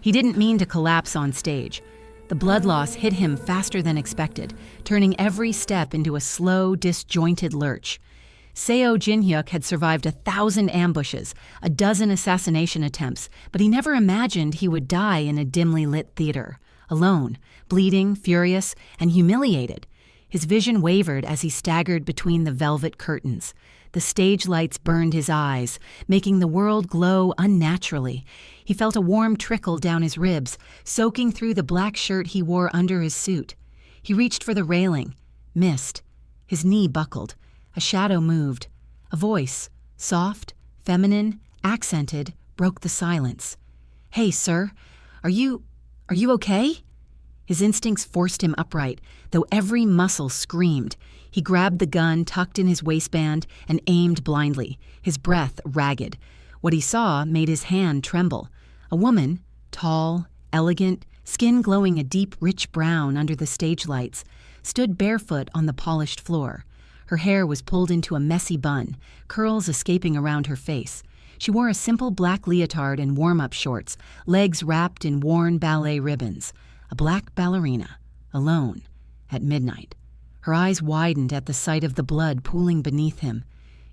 He didn't mean to collapse on stage. The blood loss hit him faster than expected, turning every step into a slow, disjointed lurch. Seo Jinhyuk had survived 1,000 ambushes, a dozen assassination attempts, but he never imagined he would die in a dimly lit theater, alone, bleeding, furious, and humiliated. His vision wavered as he staggered between the velvet curtains. The stage lights burned his eyes, making the world glow unnaturally. He felt a warm trickle down his ribs, soaking through the black shirt he wore under his suit. He reached for the railing, missed. His knee buckled. A shadow moved. A voice, soft, feminine, accented, broke the silence. "Hey, sir, are you okay?" His instincts forced him upright, though every muscle screamed. He grabbed the gun tucked in his waistband and aimed blindly, his breath ragged. What he saw made his hand tremble. A woman, tall, elegant, skin glowing a deep, rich brown under the stage lights, stood barefoot on the polished floor. Her hair was pulled into a messy bun, curls escaping around her face. She wore a simple black leotard and warm-up shorts, legs wrapped in worn ballet ribbons. A black ballerina, alone, at midnight. Her eyes widened at the sight of the blood pooling beneath him.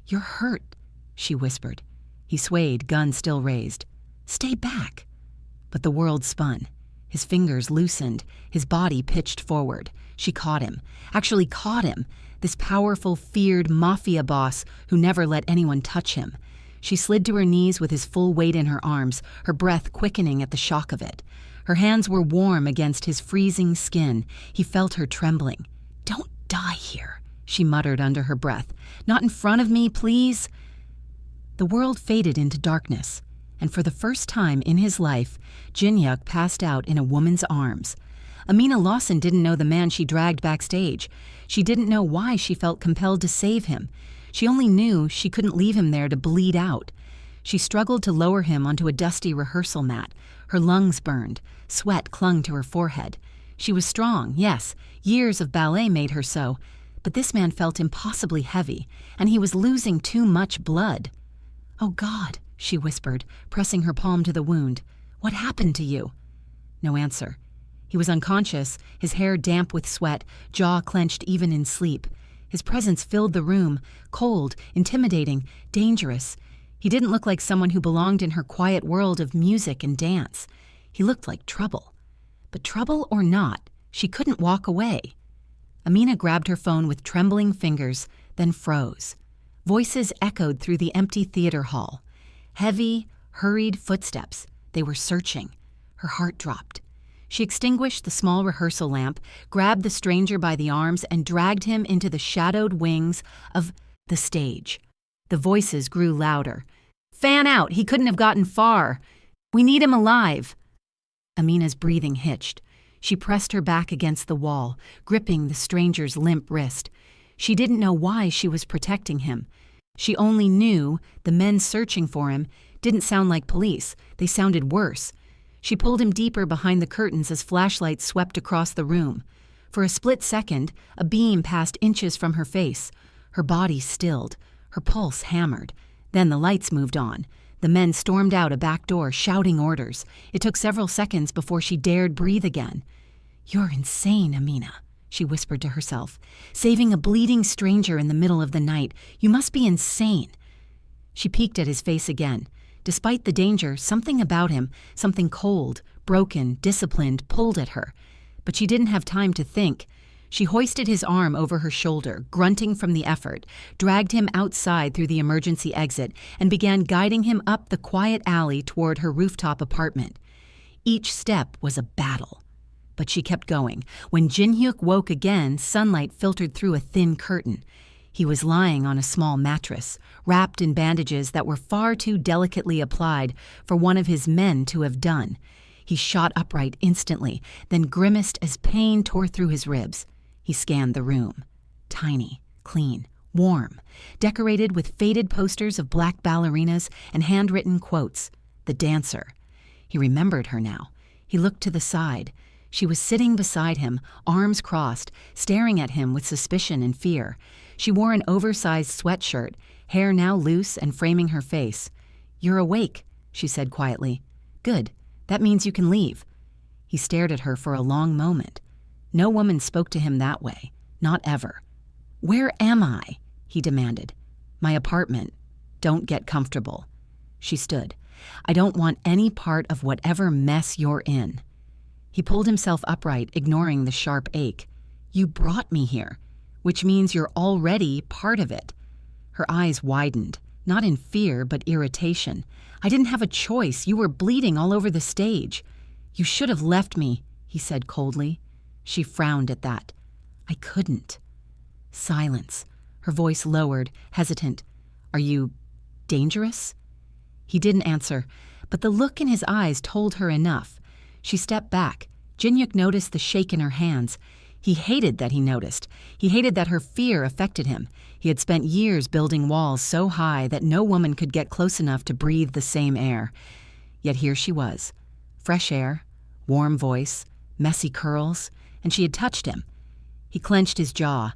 "You're hurt," she whispered. He swayed, gun still raised. "Stay back." But the world spun. His fingers loosened, his body pitched forward. She caught him, actually caught him, this powerful, feared Mafia boss who never let anyone touch him. She slid to her knees with his full weight in her arms, her breath quickening at the shock of it. Her hands were warm against his freezing skin. He felt her trembling. "Don't die here," she muttered under her breath. "Not in front of me, please." The world faded into darkness, and for the first time in his life, Jinhyuk passed out in a woman's arms. Amina Lawson didn't know the man she dragged backstage. She didn't know why she felt compelled to save him. She only knew she couldn't leave him there to bleed out. She struggled to lower him onto a dusty rehearsal mat. Her lungs burned. Sweat clung to her forehead. She was strong, yes, years of ballet made her so, but this man felt impossibly heavy, and he was losing too much blood. "Oh God," she whispered, pressing her palm to the wound. "What happened to you?" No answer. He was unconscious, his hair damp with sweat, jaw clenched even in sleep. His presence filled the room, cold, intimidating, dangerous. He didn't look like someone who belonged in her quiet world of music and dance. He looked like trouble. But trouble or not, she couldn't walk away. Amina grabbed her phone with trembling fingers, then froze. Voices echoed through the empty theater hall. Heavy, hurried footsteps. They were searching. Her heart dropped. She extinguished the small rehearsal lamp, grabbed the stranger by the arms, and dragged him into the shadowed wings of the stage. The voices grew louder. "Fan out! He couldn't have gotten far! We need him alive!" Amina's breathing hitched. She pressed her back against the wall, gripping the stranger's limp wrist. She didn't know why she was protecting him. She only knew the men searching for him didn't sound like police. They sounded worse. She pulled him deeper behind the curtains as flashlights swept across the room. For a split second, a beam passed inches from her face. Her body stilled, her pulse hammered. Then the lights moved on. The men stormed out a back door, shouting orders. It took several seconds before she dared breathe again. "You're insane, Amina," she whispered to herself. "Saving a bleeding stranger in the middle of the night. You must be insane." She peeked at his face again. Despite the danger, something about him, something cold, broken, disciplined, pulled at her. But she didn't have time to think. She hoisted his arm over her shoulder, grunting from the effort, dragged him outside through the emergency exit, and began guiding him up the quiet alley toward her rooftop apartment. Each step was a battle. But she kept going. When Jinhyuk woke again, sunlight filtered through a thin curtain. He was lying on a small mattress, wrapped in bandages that were far too delicately applied for one of his men to have done. He shot upright instantly, then grimaced as pain tore through his ribs. He scanned the room. Tiny, clean, warm, decorated with faded posters of black ballerinas and handwritten quotes. The dancer. He remembered her now. He looked to the side. She was sitting beside him, arms crossed, staring at him with suspicion and fear. She wore an oversized sweatshirt, hair now loose and framing her face. "You're awake," she said quietly. "Good. That means you can leave." He stared at her for a long moment. No woman spoke to him that way. Not ever. "Where am I?" he demanded. "My apartment. Don't get comfortable." She stood. "I don't want any part of whatever mess you're in." He pulled himself upright, ignoring the sharp ache. "You brought me here, which means you're already part of it." Her eyes widened, not in fear, but irritation. "I didn't have a choice. You were bleeding all over the stage." "You should have left me," he said coldly. She frowned at that. "I couldn't." Silence. Her voice lowered, hesitant. "Are you dangerous?" He didn't answer, but the look in his eyes told her enough. She stepped back. Jinhyuk noticed the shake in her hands. He hated that he noticed. He hated that her fear affected him. He had spent years building walls so high that no woman could get close enough to breathe the same air. Yet here she was. Fresh air, warm voice, messy curls, and she had touched him. He clenched his jaw.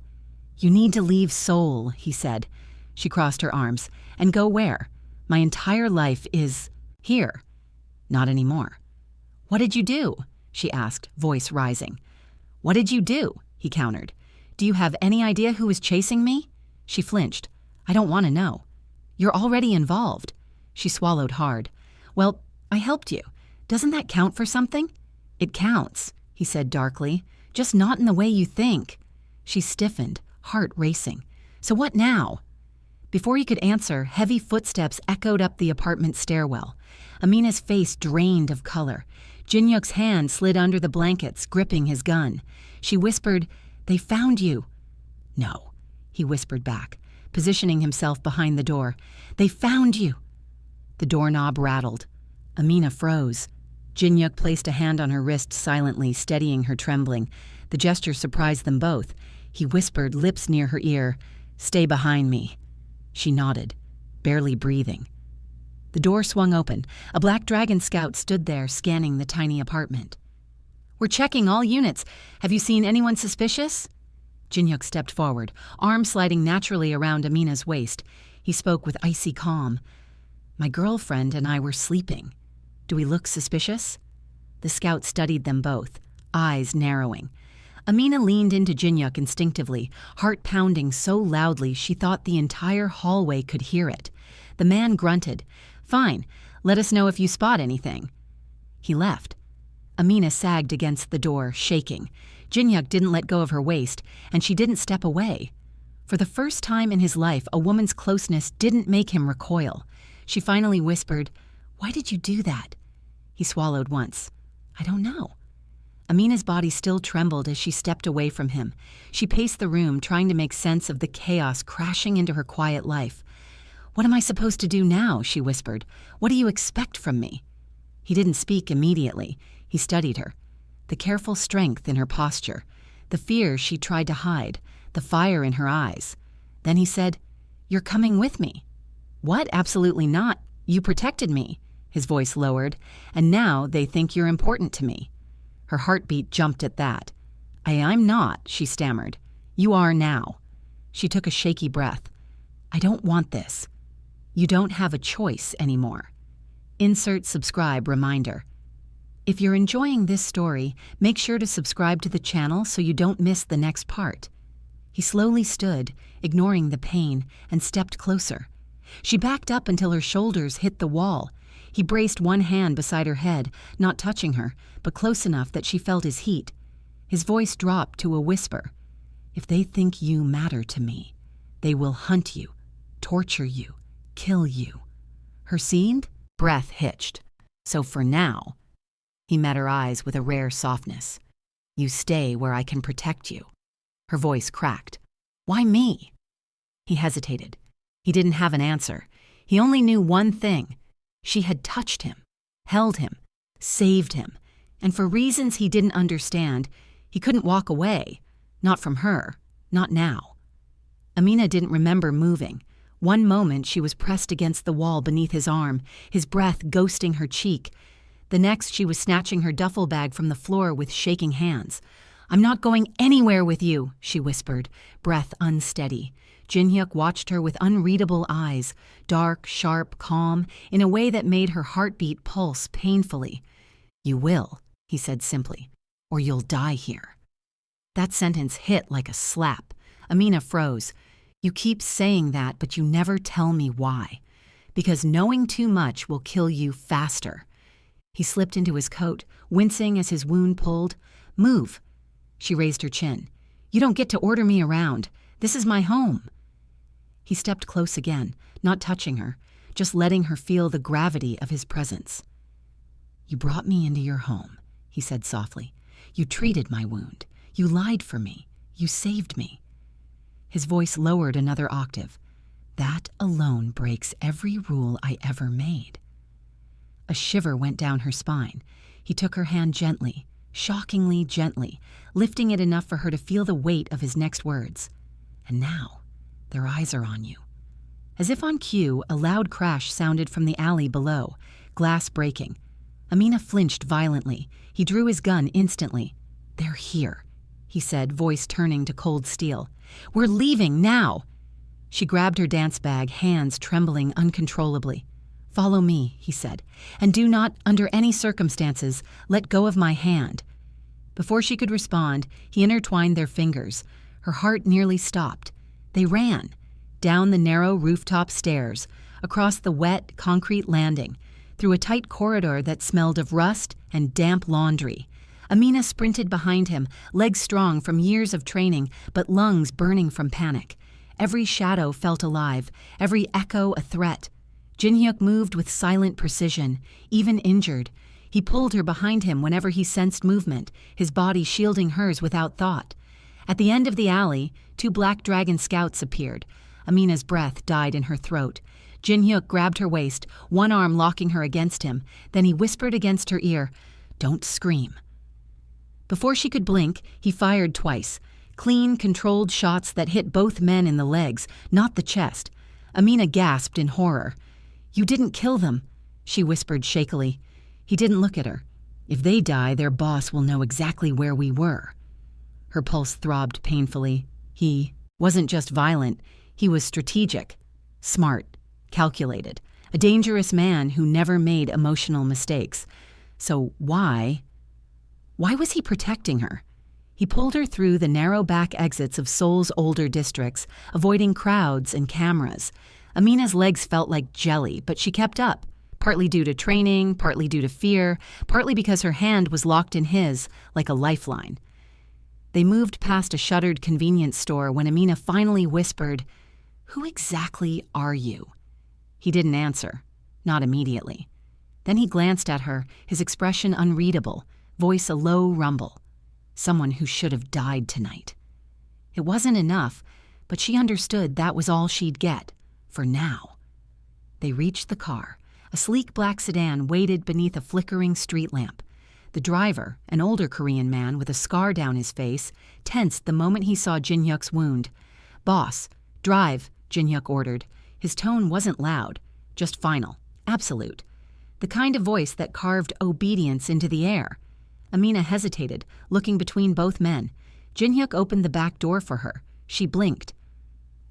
"You need to leave Seoul," he said. She crossed her arms. "And go where? My entire life is here." "Not anymore." "What did you do?" she asked, voice rising. "What did you do?" he countered. "Do you have any idea who was chasing me?" She flinched. "I don't want to know." "You're already involved." She swallowed hard. "Well, I helped you. Doesn't that count for something?" "It counts," he said darkly. "Just not in the way you think." She stiffened, heart racing. "So what now?" Before he could answer, heavy footsteps echoed up the apartment stairwell. Amina's face drained of color. Jinhyuk's hand slid under the blankets, gripping his gun. She whispered, "They found you." "No," he whispered back, positioning himself behind the door. "They found you." The doorknob rattled. Amina froze. Jinhyuk placed a hand on her wrist silently, steadying her trembling. The gesture surprised them both. He whispered, lips near her ear, "Stay behind me." She nodded, barely breathing. The door swung open. A black dragon scout stood there, scanning the tiny apartment. "We're checking all units. Have you seen anyone suspicious?" Jinhyuk stepped forward, arm sliding naturally around Amina's waist. He spoke with icy calm. "My girlfriend and I were sleeping. Do we look suspicious?" The scout studied them both, eyes narrowing. Amina leaned into Jinhyuk instinctively, heart pounding so loudly she thought the entire hallway could hear it. The man grunted. "Fine, let us know if you spot anything." He left. Amina sagged against the door, shaking. Jinhyuk didn't let go of her waist, and she didn't step away. For the first time in his life, a woman's closeness didn't make him recoil. She finally whispered, "Why did you do that?" He swallowed once. "I don't know." Amina's body still trembled as she stepped away from him. She paced the room, trying to make sense of the chaos crashing into her quiet life. "What am I supposed to do now?" she whispered. "What do you expect from me?" He didn't speak immediately. He studied her. The careful strength in her posture, the fear she tried to hide, the fire in her eyes. Then he said, "You're coming with me." "What? Absolutely not. You protected me." His voice lowered. "And now they think you're important to me." Her heartbeat jumped at that. I'm not," she stammered. "You are now." She took a shaky breath. "I don't want this." "You don't have a choice anymore." Insert subscribe reminder. If you're enjoying this story, make sure to subscribe to the channel so you don't miss the next part. He slowly stood, ignoring the pain, and stepped closer. She backed up until her shoulders hit the wall. He braced one hand beside her head, not touching her, but close enough that she felt his heat. His voice dropped to a whisper. "If they think you matter to me, they will hunt you, torture you, kill you." Her seamed breath hitched. "So for now," he met her eyes with a rare softness, "you stay where I can protect you." Her voice cracked. "Why me?" He hesitated. He didn't have an answer. He only knew one thing. She had touched him, held him, saved him, and for reasons he didn't understand, he couldn't walk away. Not from her, not now. Amina didn't remember moving. One moment she was pressed against the wall beneath his arm, his breath ghosting her cheek. The next she was snatching her duffel bag from the floor with shaking hands. "I'm not going anywhere with you," she whispered, breath unsteady. Jinhyuk watched her with unreadable eyes, dark, sharp, calm, in a way that made her heartbeat pulse painfully. "You will," he said simply, "or you'll die here." That sentence hit like a slap. Amina froze. "You keep saying that, but you never tell me why. Because knowing too much will kill you faster." He slipped into his coat, wincing as his wound pulled. "Move." She raised her chin. "You don't get to order me around. This is my home." He stepped close again, not touching her, just letting her feel the gravity of his presence. "You brought me into your home," he said softly. "You treated my wound. You lied for me. You saved me." His voice lowered another octave. "That alone breaks every rule I ever made." A shiver went down her spine. He took her hand gently, shockingly gently, lifting it enough for her to feel the weight of his next words. "And now, their eyes are on you." As if on cue, a loud crash sounded from the alley below, glass breaking. Amina flinched violently. He drew his gun instantly. "They're here," he said, voice turning to cold steel. "We're leaving now." She grabbed her dance bag, hands trembling uncontrollably. "Follow me," he said, "and do not, under any circumstances, let go of my hand." Before she could respond, he intertwined their fingers. Her heart nearly stopped. They ran. Down the narrow rooftop stairs, across the wet concrete landing, through a tight corridor that smelled of rust and damp laundry. Amina sprinted behind him, legs strong from years of training, but lungs burning from panic. Every shadow felt alive, every echo a threat. Jinhyuk moved with silent precision, even injured. He pulled her behind him whenever he sensed movement, his body shielding hers without thought. At the end of the alley, 2 Black Dragon scouts appeared. Amina's breath died in her throat. Jinhyuk grabbed her waist, one arm locking her against him. Then he whispered against her ear, "Don't scream." Before she could blink, he fired twice. Clean, controlled shots that hit both men in the legs, not the chest. Amina gasped in horror. "You didn't kill them," she whispered shakily. He didn't look at her. "If they die, their boss will know exactly where we were." Her pulse throbbed painfully. He wasn't just violent, he was strategic, smart, calculated, a dangerous man who never made emotional mistakes. So why was he protecting her? He pulled her through the narrow back exits of Seoul's older districts, avoiding crowds and cameras. Amina's legs felt like jelly, but she kept up, partly due to training, partly due to fear, partly because her hand was locked in his, like a lifeline. They moved past a shuttered convenience store when Amina finally whispered, "Who exactly are you?" He didn't answer, not immediately. Then he glanced at her, his expression unreadable, voice a low rumble. "Someone who should have died tonight." It wasn't enough, but she understood that was all she'd get, for now. They reached the car. A sleek black sedan waited beneath a flickering street lamp. The driver, an older Korean man with a scar down his face, tensed the moment he saw Jinhyuk's wound. "Boss, drive," Jinhyuk ordered. His tone wasn't loud, just final, absolute. The kind of voice that carved obedience into the air. Amina hesitated, looking between both men. Jinhyuk opened the back door for her. She blinked.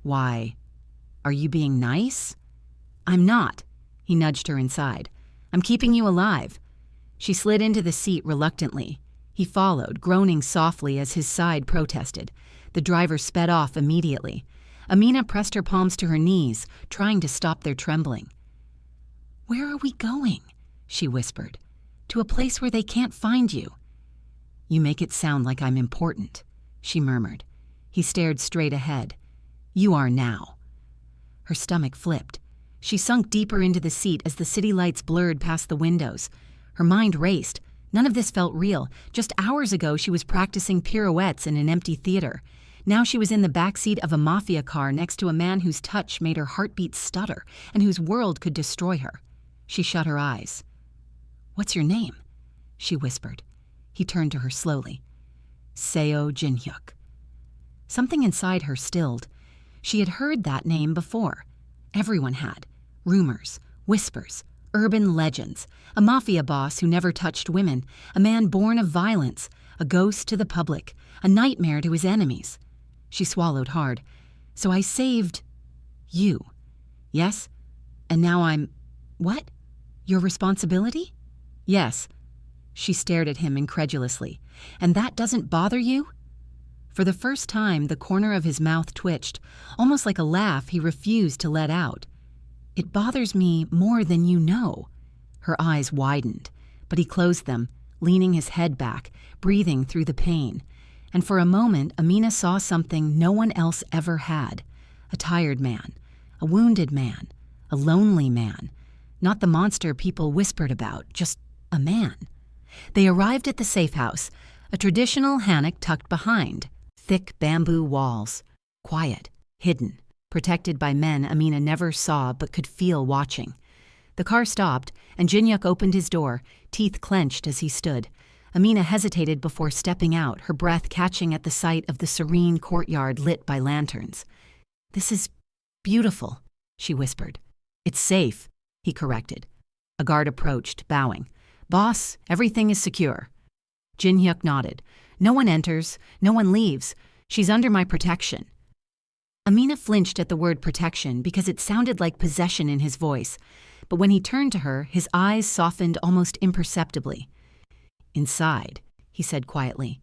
"Why, are you being nice?" "I'm not." He nudged her inside. "I'm keeping you alive." She slid into the seat reluctantly. He followed, groaning softly as his side protested. The driver sped off immediately. Amina pressed her palms to her knees, trying to stop their trembling. "Where are we going?" she whispered. "To a place where they can't find you." "You make it sound like I'm important," she murmured. He stared straight ahead. "You are now." Her stomach flipped. She sunk deeper into the seat as the city lights blurred past the windows. Her mind raced. None of this felt real. Just hours ago, she was practicing pirouettes in an empty theater. Now she was in the backseat of a Mafia car next to a man whose touch made her heartbeat stutter and whose world could destroy her. She shut her eyes. "What's your name?" she whispered. He turned to her slowly. "Seo Jinhyuk." Something inside her stilled. She had heard that name before. Everyone had. Rumors, whispers, urban legends. A mafia boss who never touched women, a man born of violence, a ghost to the public, a nightmare to his enemies. She swallowed hard. "So I saved you. Yes? And now I'm... What? Your responsibility?" "Yes." She stared at him incredulously. "And that doesn't bother you?" For the first time, the corner of his mouth twitched, almost like a laugh he refused to let out. "It bothers me more than you know." Her eyes widened, but he closed them, leaning his head back, breathing through the pain. And for a moment, Amina saw something no one else ever had. A tired man, a wounded man, a lonely man. Not the monster people whispered about, just a man. They arrived at the safe house, a traditional hanok tucked behind, thick bamboo walls, quiet, hidden, protected by men Amina never saw but could feel watching. The car stopped, and Jinhyuk opened his door, teeth clenched as he stood. Amina hesitated before stepping out, her breath catching at the sight of the serene courtyard lit by lanterns. "This is beautiful," she whispered. "It's safe," he corrected. A guard approached, bowing. "Boss, everything is secure." Jinhyuk nodded. "No one enters, no one leaves. She's under my protection." Amina flinched at the word protection because it sounded like possession in his voice, but when he turned to her, his eyes softened almost imperceptibly. "Inside," he said quietly.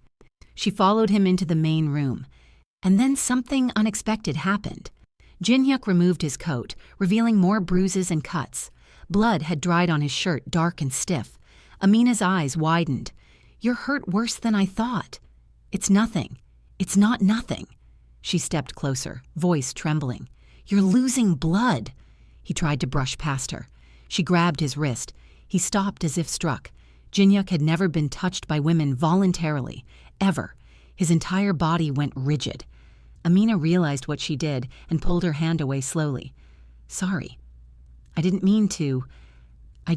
She followed him into the main room. And then something unexpected happened. Jinhyuk removed his coat, revealing more bruises and cuts. Blood had dried on his shirt, dark and stiff. Amina's eyes widened. "You're hurt worse than I thought." "It's nothing. It's not nothing." She stepped closer, voice trembling. "You're losing blood." He tried to brush past her. She grabbed his wrist. He stopped as if struck. Jinhyuk had never been touched by women voluntarily, ever. His entire body went rigid. Amina realized what she did and pulled her hand away slowly. "Sorry. I didn't mean to. I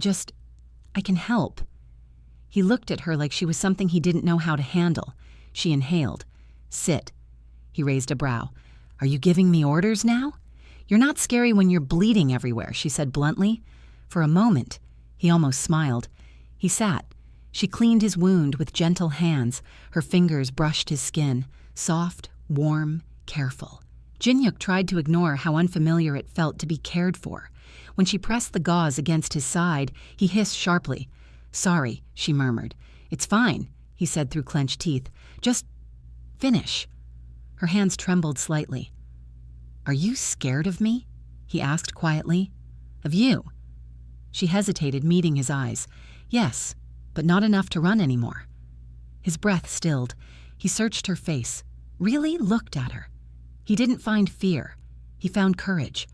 can help." He looked at her like she was something he didn't know how to handle. She inhaled. "Sit." He raised a brow. "Are you giving me orders now?" "You're not scary when you're bleeding everywhere," she said bluntly. For a moment, he almost smiled. He sat. She cleaned his wound with gentle hands. Her fingers brushed his skin, soft, warm, careful. Jinhyuk tried to ignore how unfamiliar it felt to be cared for. When she pressed the gauze against his side, he hissed sharply. "Sorry," she murmured. "It's fine," he said through clenched teeth. "Just finish." Her hands trembled slightly. "Are you scared of me?" he asked quietly. "Of you?" She hesitated, meeting his eyes. "Yes, but not enough to run anymore." His breath stilled. He searched her face, really looked at her. He didn't find fear. He found courage,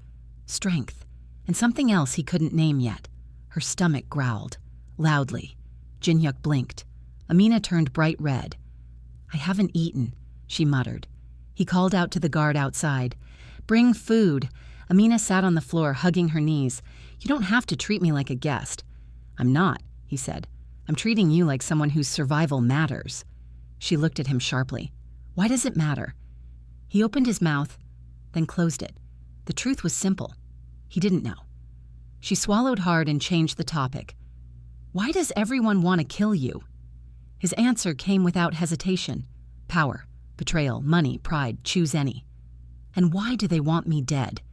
strength, and something else he couldn't name yet. Her stomach growled, loudly. Jinhyuk blinked. Amina turned bright red. "I haven't eaten," she muttered. He called out to the guard outside. "Bring food." Amina sat on the floor, hugging her knees. "You don't have to treat me like a guest." "I'm not," he said. "I'm treating you like someone whose survival matters." She looked at him sharply. "Why does it matter?" He opened his mouth, then closed it. The truth was simple. He didn't know. She swallowed hard and changed the topic. "Why does everyone want to kill you?" His answer came without hesitation. "Power, betrayal, money, pride, choose any." "And why do they want me dead?"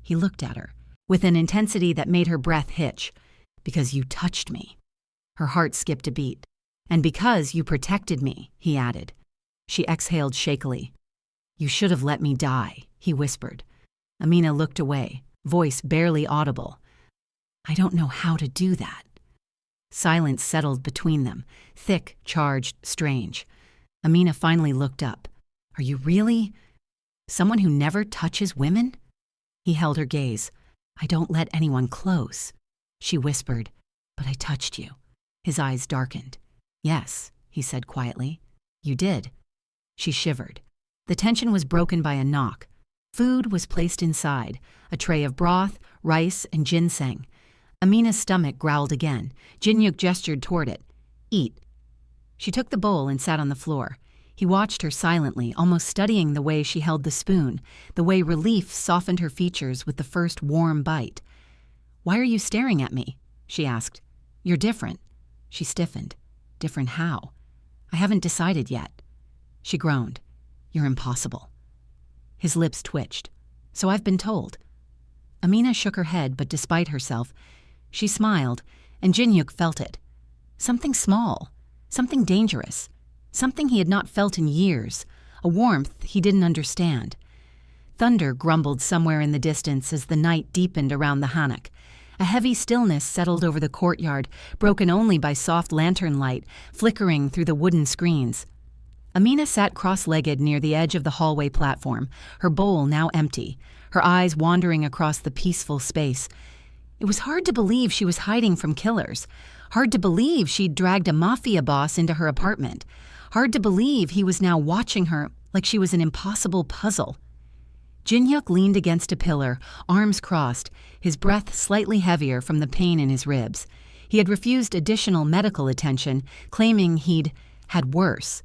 He looked at her, with an intensity that made her breath hitch. "Because you touched me." Her heart skipped a beat. "And because you protected me," he added. She exhaled shakily. "You should have let me die," he whispered. Amina looked away, voice barely audible. "I don't know how to do that." Silence settled between them, thick, charged, strange. Amina finally looked up. "Are you really someone who never touches women?" He held her gaze. "I don't let anyone close." She whispered, "But I touched you." His eyes darkened. "Yes," he said quietly. "You did." She shivered. The tension was broken by a knock. Food was placed inside, a tray of broth, rice, and ginseng. Amina's stomach growled again. Jinhyuk gestured toward it. "Eat." She took the bowl and sat on the floor. He watched her silently, almost studying the way she held the spoon, the way relief softened her features with the first warm bite. "Why are you staring at me?" she asked. "You're different." She stiffened. "Different how?" "I haven't decided yet." She groaned. "You're impossible." His lips twitched. "So I've been told." Amina shook her head, but despite herself, she smiled, and Jinhyuk felt it. Something small, something dangerous, something he had not felt in years, a warmth he didn't understand. Thunder grumbled somewhere in the distance as the night deepened around the hanok. A heavy stillness settled over the courtyard, broken only by soft lantern light flickering through the wooden screens. Amina sat cross-legged near the edge of the hallway platform, her bowl now empty, her eyes wandering across the peaceful space. It was hard to believe she was hiding from killers. Hard to believe she'd dragged a Mafia boss into her apartment. Hard to believe he was now watching her like she was an impossible puzzle. Jinhyuk leaned against a pillar, arms crossed, his breath slightly heavier from the pain in his ribs. He had refused additional medical attention, claiming he'd had worse,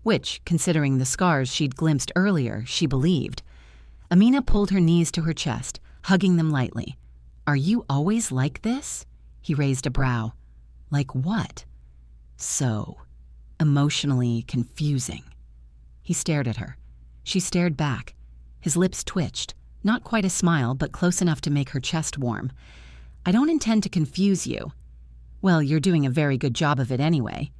which, considering the scars she'd glimpsed earlier, she believed. Amina pulled her knees to her chest, hugging them lightly. "Are you always like this?" He raised a brow. "Like what?" "So emotionally confusing." He stared at her. She stared back. His lips twitched, not quite a smile, but close enough to make her chest warm. "I don't intend to confuse you." "Well, you're doing a very good job of it anyway."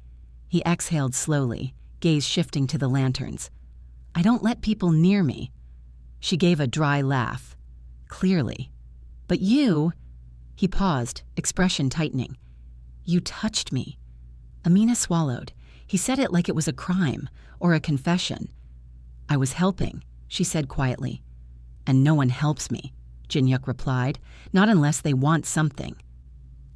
He exhaled slowly, gaze shifting to the lanterns. "I don't let people near me." She gave a dry laugh. "Clearly. But you—" He paused, expression tightening. "You touched me." Amina swallowed. He said it like it was a crime, or a confession. "I was helping," she said quietly. "And no one helps me," Jinhyuk replied, "not unless they want something."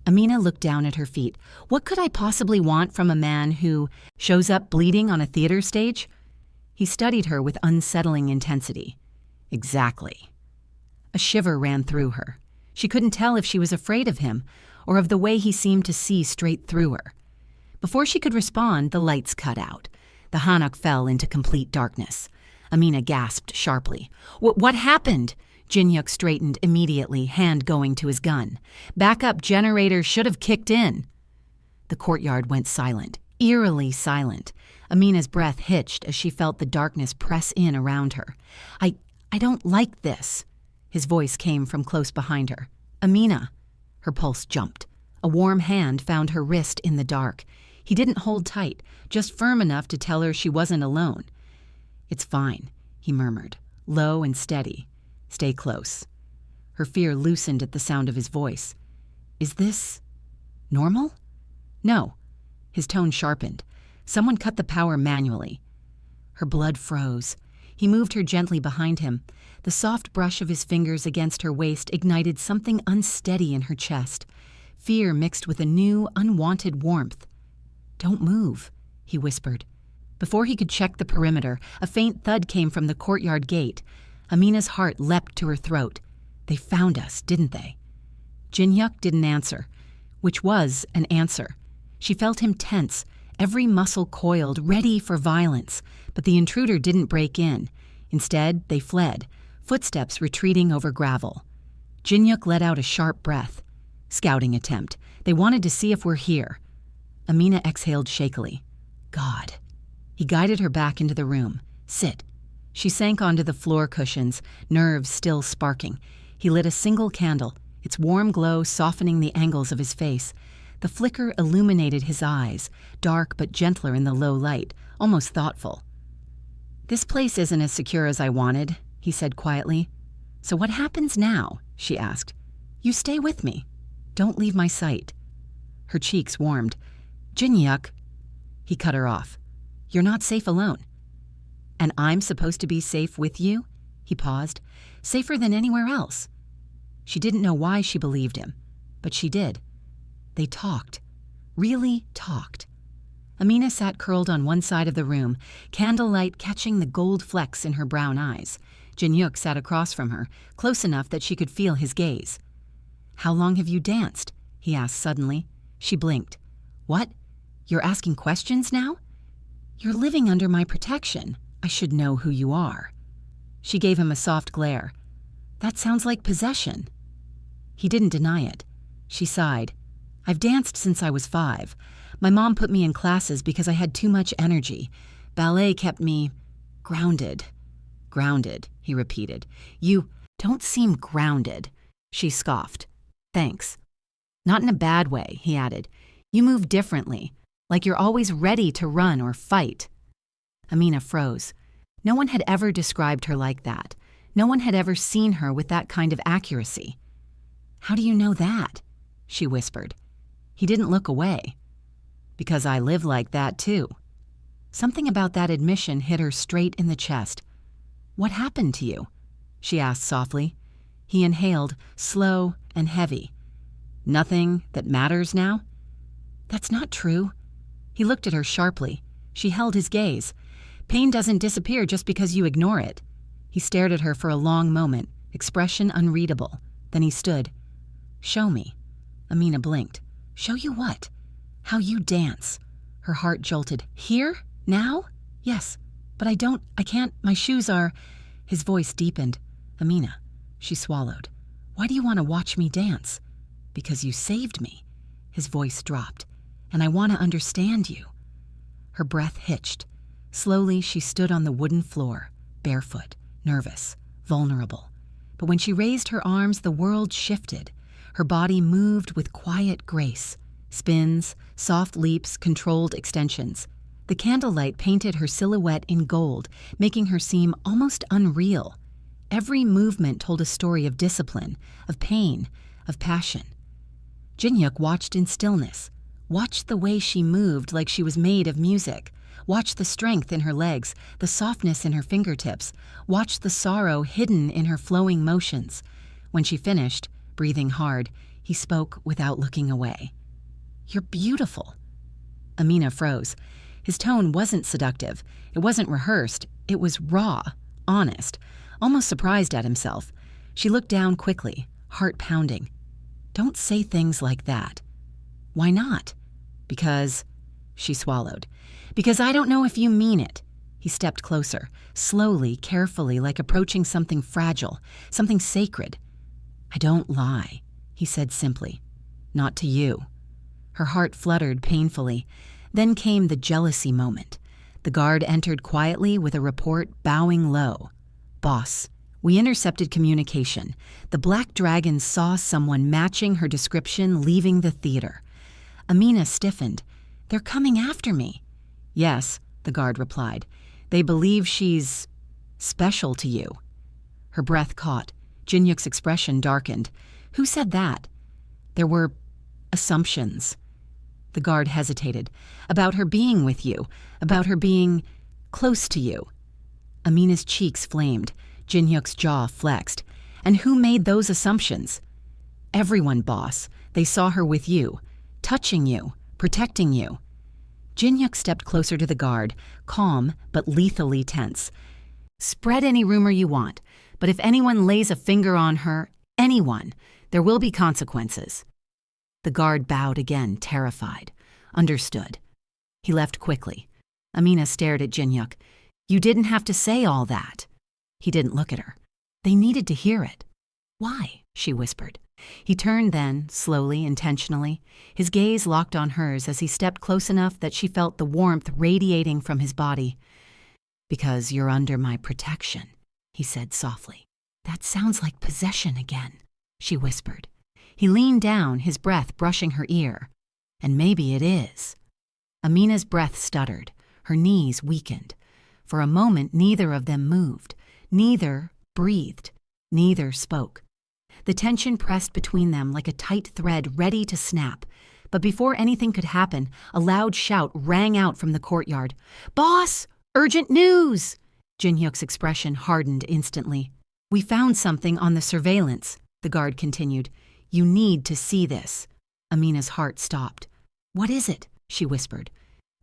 Amina looked down at her feet. What could I possibly want from a man who shows up bleeding on a theater stage? He studied her with unsettling intensity. "Exactly." A shiver ran through her. She couldn't tell if she was afraid of him or of the way he seemed to see straight through her. Before she could respond, the lights cut out. The hanok fell into complete darkness. Amina gasped sharply. What happened?" Jinhyuk straightened immediately, hand going to his gun. "Backup generator should have kicked in." The courtyard went silent, eerily silent. Amina's breath hitched as she felt the darkness press in around her. I don't like this." His voice came from close behind her. "Amina." Her pulse jumped. A warm hand found her wrist in the dark. He didn't hold tight, just firm enough to tell her she wasn't alone. "It's fine," he murmured, low and steady. "Stay close." Her fear loosened at the sound of his voice. "Is this normal?" "No." His tone sharpened. "Someone cut the power manually." Her blood froze. He moved her gently behind him. The soft brush of his fingers against her waist ignited something unsteady in her chest. Fear mixed with a new, unwanted warmth. "Don't move," he whispered. Before he could check the perimeter, a faint thud came from the courtyard gate. Amina's heart leapt to her throat. They found us, didn't they? Jinhyuk didn't answer, which was an answer. She felt him tense, every muscle coiled, ready for violence, but the intruder didn't break in. Instead, they fled, footsteps retreating over gravel. Jinhyuk let out a sharp breath. "Scouting attempt. They wanted to see if we're here." Amina exhaled shakily. "God." He guided her back into the room. "Sit." She sank onto the floor cushions, nerves still sparking. He lit a single candle, its warm glow softening the angles of his face. The flicker illuminated his eyes, dark but gentler in the low light, almost thoughtful. "This place isn't as secure as I wanted," he said quietly. "So what happens now?" she asked. "You stay with me. Don't leave my sight." Her cheeks warmed. "Jinhyuk." He cut her off. "You're not safe alone." "And I'm supposed to be safe with you?" He paused. "Safer than anywhere else." She didn't know why she believed him, but she did. They talked. Really talked. Amina sat curled on one side of the room, candlelight catching the gold flecks in her brown eyes. Jinhyuk sat across from her, close enough that she could feel his gaze. "How long have you danced?" he asked suddenly. She blinked. "What? You're asking questions now?" "You're living under my protection. I should know who you are." She gave him a soft glare. "That sounds like possession." He didn't deny it. She sighed. "I've danced since I was 5. My mom put me in classes because I had too much energy. Ballet kept me grounded." "Grounded," he repeated. "You don't seem grounded." She scoffed. "Thanks." "Not in a bad way," he added. You move differently, like you're always ready to run or fight." Amina froze. No one had ever described her like that. No one had ever seen her with that kind of accuracy. "How do you know that?" she whispered. He didn't look away. "Because I live like that too." Something about that admission hit her straight in the chest. "What happened to you?" she asked softly. He inhaled, slow and heavy. "Nothing that matters now?" "That's not true." He looked at her sharply. She held his gaze. "Pain doesn't disappear just because you ignore it." He stared at her for a long moment, expression unreadable. Then he stood. "Show me." Amina blinked. "Show you what?" "How you dance." Her heart jolted. "Here? Now?" "Yes, but I can't, my shoes are—" His voice deepened. "Amina," she swallowed. "Why do you want to watch me dance?" "Because you saved me." His voice dropped. "And I want to understand you." Her breath hitched. Slowly, she stood on the wooden floor, barefoot, nervous, vulnerable. But when she raised her arms, the world shifted. Her body moved with quiet grace. Spins, soft leaps, controlled extensions. The candlelight painted her silhouette in gold, making her seem almost unreal. Every movement told a story of discipline, of pain, of passion. Jinhyuk watched in stillness, watched the way she moved like she was made of music, watched the strength in her legs, the softness in her fingertips, watched the sorrow hidden in her flowing motions. When she finished, breathing hard, he spoke without looking away. "You're beautiful." Amina froze. His tone wasn't seductive. It wasn't rehearsed. It was raw, honest, almost surprised at himself. She looked down quickly, heart pounding. "Don't say things like that." "Why not?" "Because—" she swallowed. "Because I don't know if you mean it." He stepped closer, slowly, carefully, like approaching something fragile, something sacred. "I don't lie," he said simply. "Not to you." Her heart fluttered painfully. Then came the jealousy moment. The guard entered quietly with a report, bowing low. "Boss, we intercepted communication. The Black Dragon saw someone matching her description leaving the theater." Amina stiffened. "They're coming after me." "Yes," the guard replied. "They believe she's special to you." Her breath caught. Jinhyuk's expression darkened. "Who said that?" "There were assumptions." The guard hesitated. "About her being with you, about her being close to you." Amina's cheeks flamed. Jinhyuk's jaw flexed. "And who made those assumptions?" "Everyone, boss. They saw her with you, touching you, protecting you." Jinhyuk stepped closer to the guard, calm but lethally tense. "Spread any rumor you want, but if anyone lays a finger on her, anyone, there will be consequences." The guard bowed again, terrified. "Understood." He left quickly. Amina stared at Jinhyuk. "You didn't have to say all that." He didn't look at her. They needed to hear it. "Why?" she whispered. He turned then, slowly, intentionally. His gaze locked on hers as he stepped close enough that she felt the warmth radiating from his body. "Because you're under my protection," he said softly. "That sounds like possession again," she whispered. He leaned down, his breath brushing her ear. "And maybe it is." Amina's breath stuttered. Her knees weakened. For a moment, neither of them moved. Neither breathed. Neither spoke. The tension pressed between them like a tight thread ready to snap. But before anything could happen, a loud shout rang out from the courtyard. "Boss! Urgent news!" Jinhyuk's expression hardened instantly. "We found something on the surveillance," the guard continued. "You need to see this." Amina's heart stopped. "What is it?" she whispered.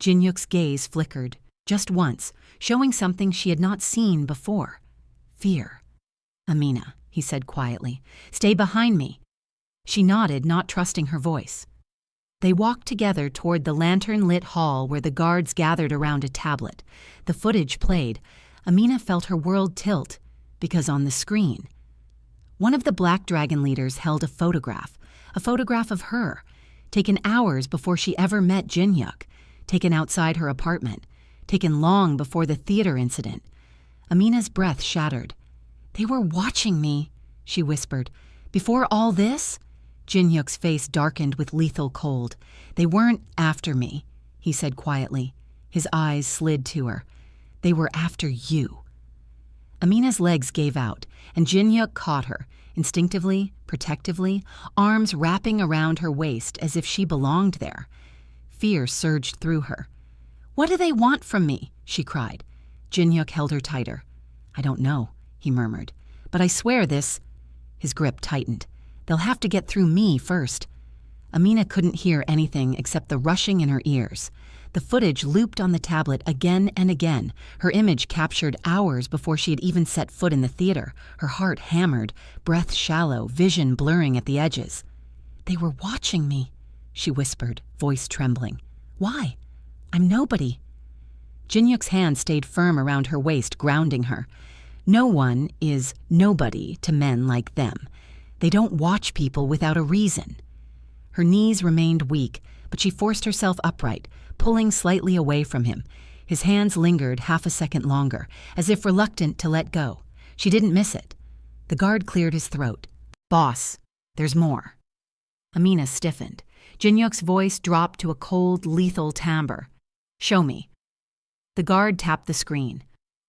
Jinhyuk's gaze flickered, just once, showing something she had not seen before. Fear. "Amina," he said quietly, "stay behind me." She nodded, not trusting her voice. They walked together toward the lantern-lit hall where the guards gathered around a tablet. The footage played. Amina felt her world tilt, because on the screen, one of the Black Dragon leaders held a photograph of her, taken hours before she ever met Jinhyuk, taken outside her apartment, taken long before the theater incident. Amina's breath shattered. "They were watching me," she whispered. "Before all this?" Jinhyuk's face darkened with lethal cold. "They weren't after me," he said quietly. His eyes slid to her. "They were after you." Amina's legs gave out, and Jinhyuk caught her, instinctively, protectively, arms wrapping around her waist as if she belonged there. Fear surged through her. "What do they want from me?" she cried. Jinhyuk held her tighter. "I don't know," he murmured. "But I swear this—" His grip tightened. "They'll have to get through me first." Amina couldn't hear anything except the rushing in her ears. The footage looped on the tablet again and again, her image captured hours before she had even set foot in the theater, her heart hammered, breath shallow, vision blurring at the edges. "They were watching me," she whispered, voice trembling. "Why? I'm nobody." Jinhyuk's hand stayed firm around her waist, grounding her. "No one is nobody to men like them. They don't watch people without a reason." Her knees remained weak, but she forced herself upright, pulling slightly away from him. His hands lingered half a second longer, as if reluctant to let go. She didn't miss it. The guard cleared his throat. "Boss, there's more." Amina stiffened. Jinhyuk's voice dropped to a cold, lethal timbre. "Show me." The guard tapped the screen.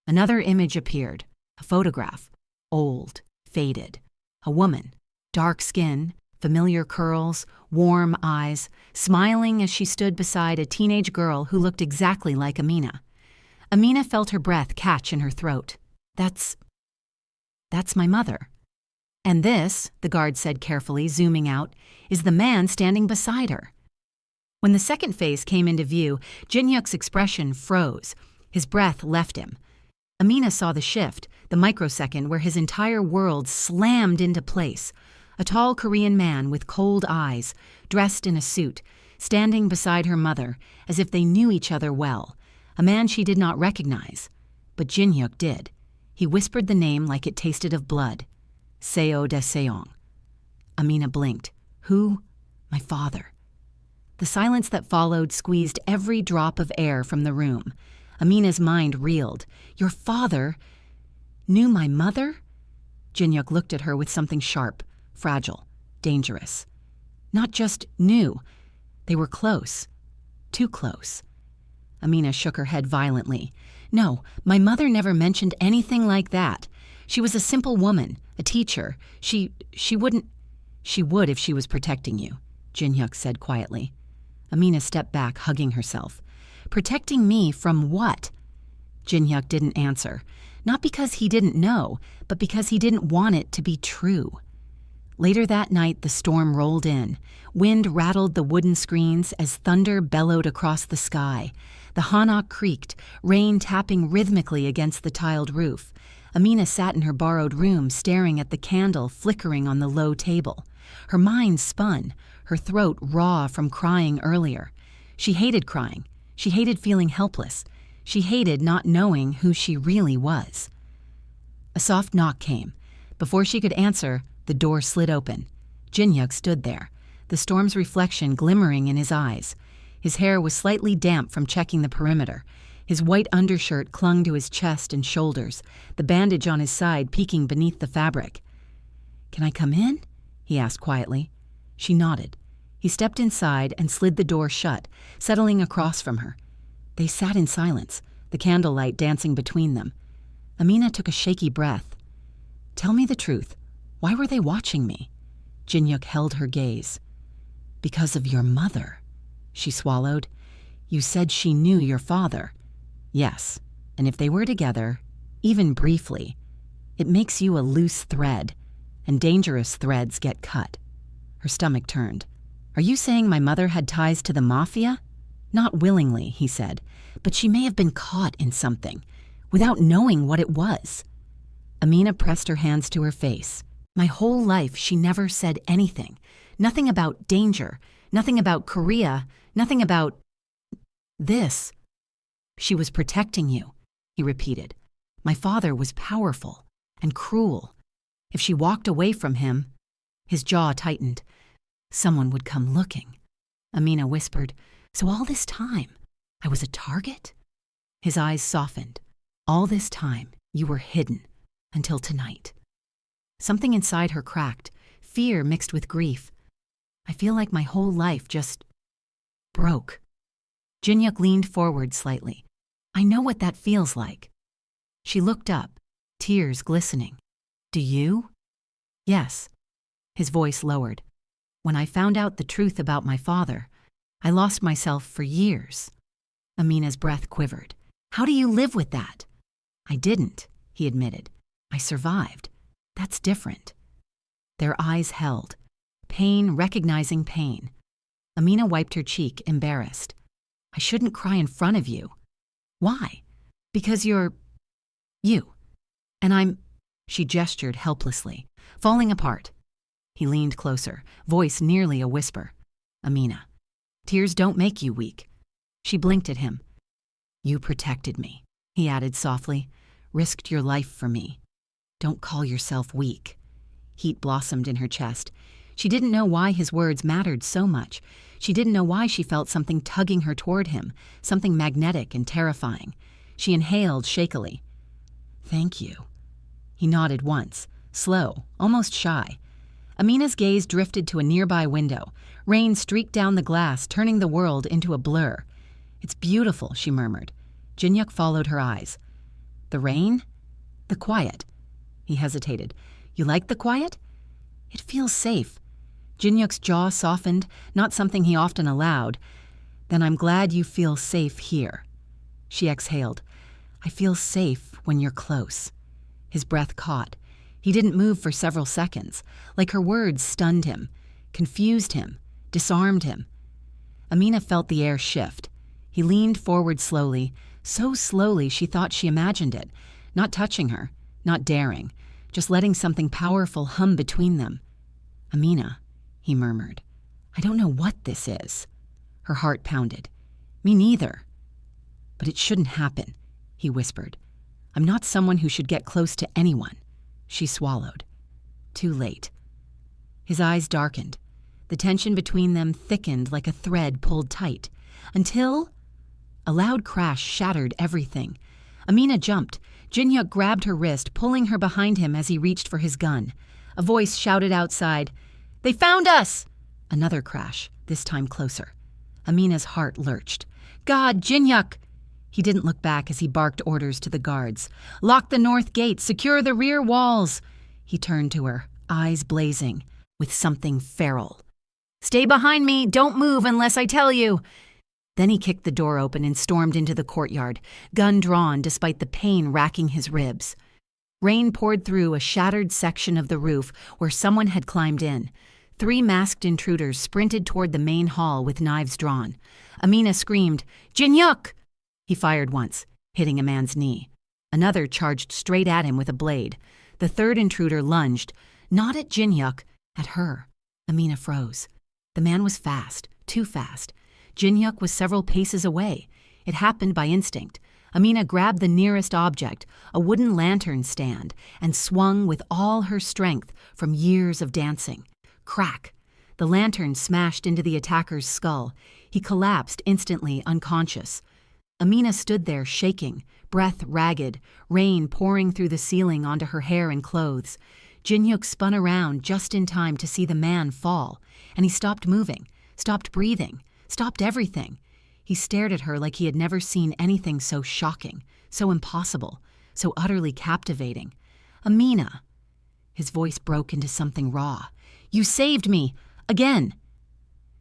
Another image appeared, a photograph, old, faded. A woman, dark skin, familiar curls, warm eyes, smiling as she stood beside a teenage girl who looked exactly like Amina. Amina felt her breath catch in her throat. That's my mother. "And this," the guard said carefully, zooming out, "is the man standing beside her." When the second face came into view, Jinhyuk's expression froze. His breath left him. Amina saw the shift, the microsecond where his entire world slammed into place. A tall Korean man with cold eyes, dressed in a suit, standing beside her mother, as if they knew each other well. A man she did not recognize. But Jinhyuk did. He whispered the name like it tasted of blood. Seo Jinhyuk. Amina blinked. "Who?" "My father." The silence that followed squeezed every drop of air from the room. Amina's mind reeled. "Your father knew my mother?" Jinhyuk looked at her with something sharp, fragile, dangerous. Not just knew. They were close. Too close. Amina shook her head violently. "No, my mother never mentioned anything like that. She was a simple woman, a teacher. She wouldn't—" "She would if she was protecting you," Jinhyuk said quietly. Amina stepped back, hugging herself. "Protecting me from what?" Jinhyuk didn't answer, not because he didn't know, but because he didn't want it to be true. Later that night, the storm rolled in. Wind rattled the wooden screens as thunder bellowed across the sky. The hanok creaked, rain tapping rhythmically against the tiled roof. Amina sat in her borrowed room, staring at the candle flickering on the low table. Her mind spun, her throat raw from crying earlier. She hated crying. She hated feeling helpless. She hated not knowing who she really was. A soft knock came. Before she could answer, the door slid open. Jinhyuk stood there, the storm's reflection glimmering in his eyes. His hair was slightly damp from checking the perimeter. His white undershirt clung to his chest and shoulders, the bandage on his side peeking beneath the fabric. "Can I come in?" he asked quietly. She nodded. He stepped inside and slid the door shut, settling across from her. They sat in silence, the candlelight dancing between them. Amina took a shaky breath. "Tell me the truth. Why were they watching me?" Jinhyuk held her gaze. "Because of your mother," she swallowed. "You said she knew your father." "Yes, and if they were together, even briefly, it makes you a loose thread, and dangerous threads get cut." Her stomach turned. "Are you saying my mother had ties to the Mafia?" "Not willingly," he said, "but she may have been caught in something, without knowing what it was." Amina pressed her hands to her face. "My whole life she never said anything. Nothing about danger, nothing about Korea, nothing about this." "She was protecting you," he repeated. "My father was powerful and cruel. If she walked away from him—" His jaw tightened. "Someone would come looking." Amina whispered, "So all this time, I was a target?" His eyes softened. "All this time, you were hidden, until tonight." Something inside her cracked, fear mixed with grief. I feel like my whole life just broke. Jinhyuk leaned forward slightly. I know what that feels like. She looked up, tears glistening. Do you? Yes. His voice lowered. When I found out the truth about my father, I lost myself for years. Amina's breath quivered. How do you live with that? I didn't, he admitted. I survived. That's different. Their eyes held. Pain recognizing pain. Amina wiped her cheek, embarrassed. I shouldn't cry in front of you. Why? Because you're you. And she gestured helplessly, falling apart. He leaned closer, voice nearly a whisper. Amina, tears don't make you weak. She blinked at him. You protected me, he added softly, risked your life for me. Don't call yourself weak. Heat blossomed in her chest. She didn't know why his words mattered so much. She didn't know why she felt something tugging her toward him, something magnetic and terrifying. She inhaled shakily. Thank you. He nodded once, slow, almost shy. Amina's gaze drifted to a nearby window. Rain streaked down the glass, turning the world into a blur. It's beautiful, she murmured. Jinhyuk followed her eyes. The rain? The quiet. He hesitated. You like the quiet? It feels safe. Jinhyuk's jaw softened, not something he often allowed. Then I'm glad you feel safe here. She exhaled. I feel safe when you're close. His breath caught. He didn't move for several seconds, like her words stunned him, confused him, disarmed him. Amina felt the air shift. He leaned forward slowly, so slowly she thought she imagined it, not touching her, not daring, just letting something powerful hum between them. Amina, he murmured, I don't know what this is. Her heart pounded. Me neither. But it shouldn't happen, he whispered. I'm not someone who should get close to anyone. She swallowed. Too late. His eyes darkened. The tension between them thickened like a thread pulled tight, until a loud crash shattered everything. Amina jumped. Jinhyuk grabbed her wrist, pulling her behind him as he reached for his gun. A voice shouted outside, They found us! Another crash, this time closer. Amina's heart lurched. God, Jinhyuk! He didn't look back as he barked orders to the guards. Lock the north gate, secure the rear walls. He turned to her, eyes blazing, with something feral. Stay behind me, don't move unless I tell you. Then he kicked the door open and stormed into the courtyard, gun drawn despite the pain racking his ribs. Rain poured through a shattered section of the roof where someone had climbed in. 3 masked intruders sprinted toward the main hall with knives drawn. Amina screamed, Jinhyuk! He fired once, hitting a man's knee. Another charged straight at him with a blade. The third intruder lunged, not at Jinhyuk, at her. Amina froze. The man was fast, too fast. Jinhyuk was several paces away. It happened by instinct. Amina grabbed the nearest object, a wooden lantern stand, and swung with all her strength from years of dancing. Crack! The lantern smashed into the attacker's skull. He collapsed instantly, unconscious. Amina stood there shaking, breath ragged, rain pouring through the ceiling onto her hair and clothes. Jinhyuk spun around just in time to see the man fall, and he stopped moving, stopped breathing, stopped everything. He stared at her like he had never seen anything so shocking, so impossible, so utterly captivating. Amina! His voice broke into something raw. You saved me! Again!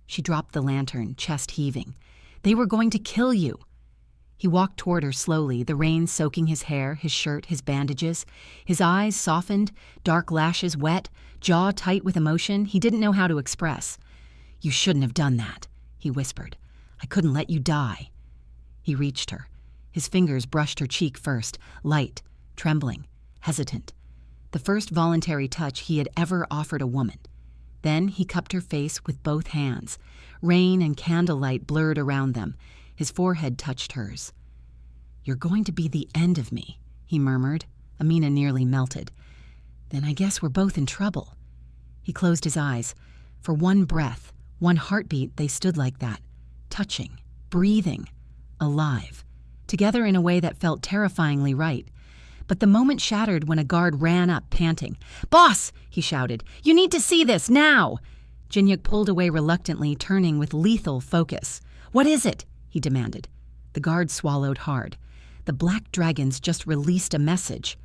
She dropped the lantern, chest heaving. They were going to kill you. He walked toward her slowly, the rain soaking his hair, his shirt, his bandages. His eyes softened, dark lashes wet, jaw tight with emotion he didn't know how to express. You shouldn't have done that, he whispered. I couldn't let you die. He reached her. His fingers brushed her cheek first, light, trembling, hesitant. The first voluntary touch he had ever offered a woman. Then he cupped her face with both hands. Rain and candlelight blurred around them. His forehead touched hers. You're going to be the end of me, he murmured. Amina nearly melted. Then I guess we're both in trouble. He closed his eyes. For one breath, one heartbeat, they stood like that, touching, breathing, alive, together in a way that felt terrifyingly right. But the moment shattered when a guard ran up, panting. Boss, he shouted, you need to see this, now! Jinhyuk pulled away reluctantly, turning with lethal focus. "What is it?" he demanded. The guard swallowed hard. The black dragons just released a message.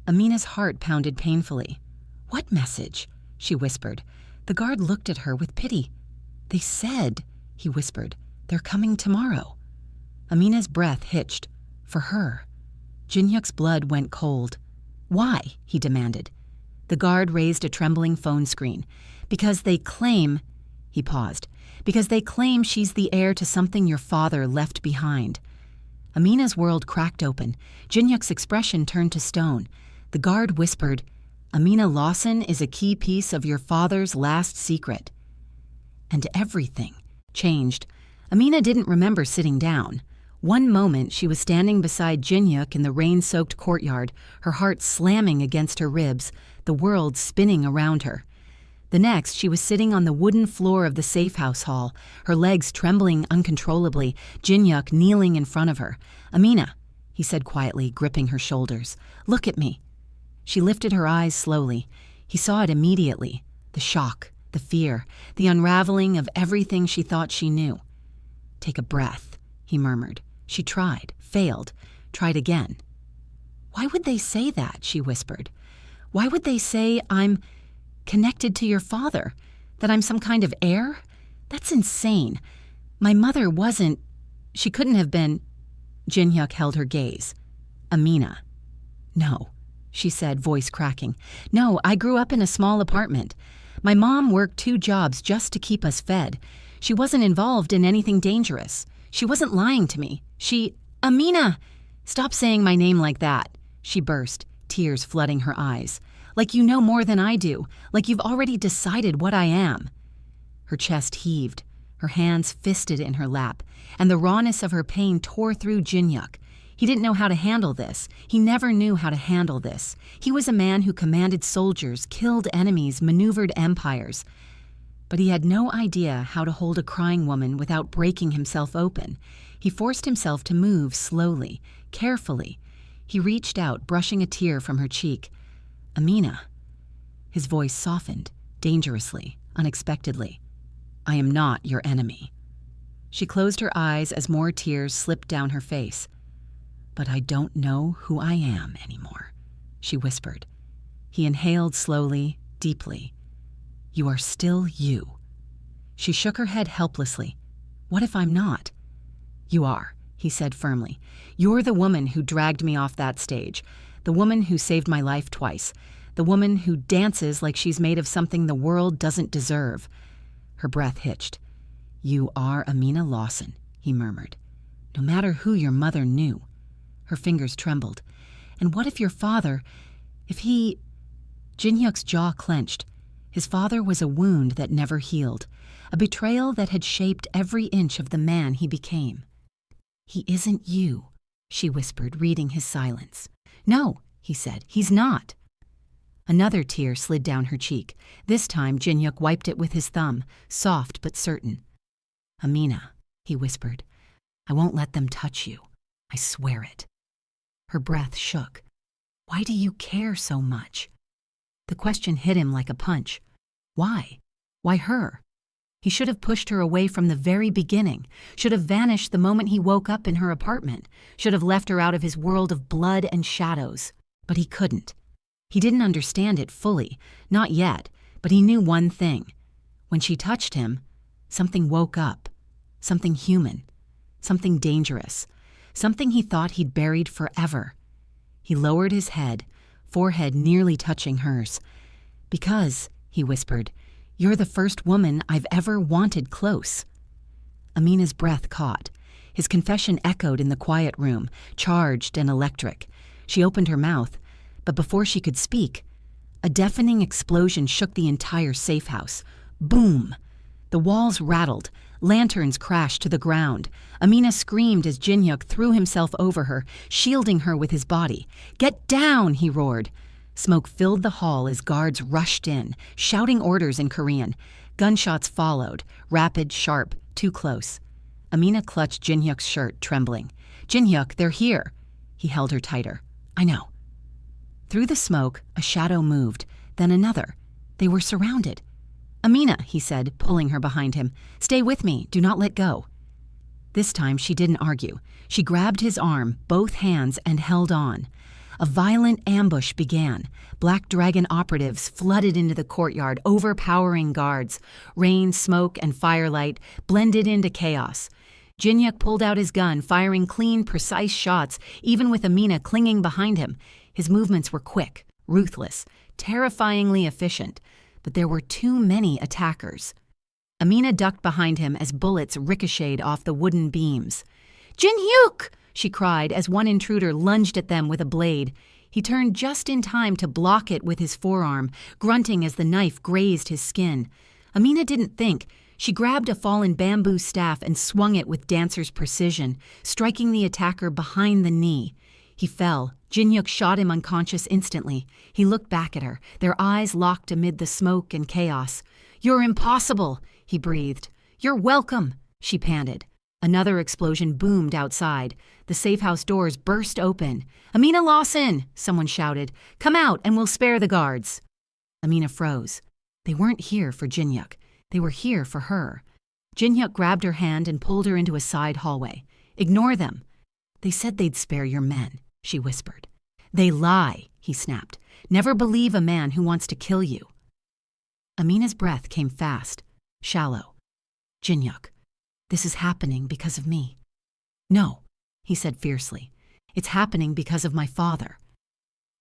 Amina's heart pounded painfully. "What message?" she whispered. The guard looked at her with pity. "They said," he whispered, "they're coming tomorrow." Amina's breath hitched. For her. Jinhyuk's blood went cold. "Why?" he demanded. The guard raised a trembling phone screen. "Because they claim," he paused, "because they claim she's the heir to something your father left behind." Amina's world cracked open. Jinhyuk's expression turned to stone. The guard whispered, "Amina Lawson is a key piece of your father's last secret." And everything changed. Amina didn't remember sitting down. One moment she was standing beside Jinhyuk in the rain-soaked courtyard, her heart slamming against her ribs, the world spinning around her. The next, she was sitting on the wooden floor of the safe-house hall, her legs trembling uncontrollably, Jinhyuk kneeling in front of her. "Amina," he said quietly, gripping her shoulders, "look at me." She lifted her eyes slowly. He saw it immediately, the shock, the fear, the unraveling of everything she thought she knew. "Take a breath," he murmured. She tried, failed, tried again. "Why would they say that?" she whispered. "Why would they say I'm connected to your father? That I'm some kind of heir? That's insane. My mother wasn't. She couldn't have been." Jinhyuk held her gaze. "Amina." "No," she said, voice cracking. "No, I grew up in a small apartment. My mom worked 2 jobs just to keep us fed. She wasn't involved in anything dangerous. She wasn't lying to me. Amina! Stop saying my name like that," she burst, tears flooding her eyes. "Like you know more than I do. Like you've already decided what I am." Her chest heaved, her hands fisted in her lap, and the rawness of her pain tore through Jinhyuk. He didn't know how to handle this. He never knew how to handle this. He was a man who commanded soldiers, killed enemies, maneuvered empires. But he had no idea how to hold a crying woman without breaking himself open. He forced himself to move slowly, carefully. He reached out, brushing a tear from her cheek. "Amina." His voice softened, dangerously, unexpectedly. "I am not your enemy." She closed her eyes as more tears slipped down her face. "But I don't know who I am anymore," she whispered. He inhaled slowly, deeply. "You are still you." She shook her head helplessly. "What if I'm not?" "You are," he said firmly. "You're the woman who dragged me off that stage, the woman who saved my life twice, the woman who dances like she's made of something the world doesn't deserve." Her breath hitched. "You are Amina Lawson," he murmured. "No matter who your mother knew." Her fingers trembled. "And what if your father, if he—" Jinhyuk's jaw clenched. His father was a wound that never healed, a betrayal that had shaped every inch of the man he became. "He isn't you," she whispered, reading his silence. "No," he said, "he's not." Another tear slid down her cheek. This time Jinhyuk wiped it with his thumb, soft but certain. "Amina," he whispered, "I won't let them touch you. I swear it." Her breath shook. "Why do you care so much?" The question hit him like a punch. Why? Why her? He should have pushed her away from the very beginning, should have vanished the moment he woke up in her apartment, should have left her out of his world of blood and shadows. But he couldn't. He didn't understand it fully, not yet, but he knew one thing. When she touched him, something woke up, something human, something dangerous, something he thought he'd buried forever. He lowered his head, forehead nearly touching hers. "Because," he whispered, "you're the first woman I've ever wanted close." Amina's breath caught. His confession echoed in the quiet room, charged and electric. She opened her mouth, but before she could speak, a deafening explosion shook the entire safe house. Boom! The walls rattled. Lanterns crashed to the ground. Amina screamed as Jinhyuk threw himself over her, shielding her with his body. "Get down!" he roared. Smoke filled the hall as guards rushed in, shouting orders in Korean. Gunshots followed, rapid, sharp, too close. Amina clutched Jinhyuk's shirt, trembling. "Jinhyuk, they're here!" He held her tighter. "I know." Through the smoke, a shadow moved, then another. They were surrounded. "Amina," he said, pulling her behind him. "Stay with me. Do not let go." This time she didn't argue. She grabbed his arm, both hands, and held on. A violent ambush began. Black Dragon operatives flooded into the courtyard, overpowering guards. Rain, smoke, and firelight blended into chaos. Jinhyuk pulled out his gun, firing clean, precise shots, even with Amina clinging behind him. His movements were quick, ruthless, terrifyingly efficient, but there were too many attackers. Amina ducked behind him as bullets ricocheted off the wooden beams. "Jinhyuk!" she cried as one intruder lunged at them with a blade. He turned just in time to block it with his forearm, grunting as the knife grazed his skin. Amina didn't think. She grabbed a fallen bamboo staff and swung it with dancer's precision, striking the attacker behind the knee. He fell. Jinhyuk shot him unconscious instantly. He looked back at her, their eyes locked amid the smoke and chaos. "You're impossible," he breathed. "You're welcome," she panted. Another explosion boomed outside. The safe-house doors burst open. "Amina Lawson!" someone shouted. "Come out and we'll spare the guards." Amina froze. They weren't here for Jinhyuk. They were here for her. Jinhyuk grabbed her hand and pulled her into a side hallway. "Ignore them." "They said they'd spare your men," she whispered. "They lie," he snapped. "Never believe a man who wants to kill you." Amina's breath came fast, shallow. "Jinhyuk, this is happening because of me." "No," he said fiercely. "It's happening because of my father."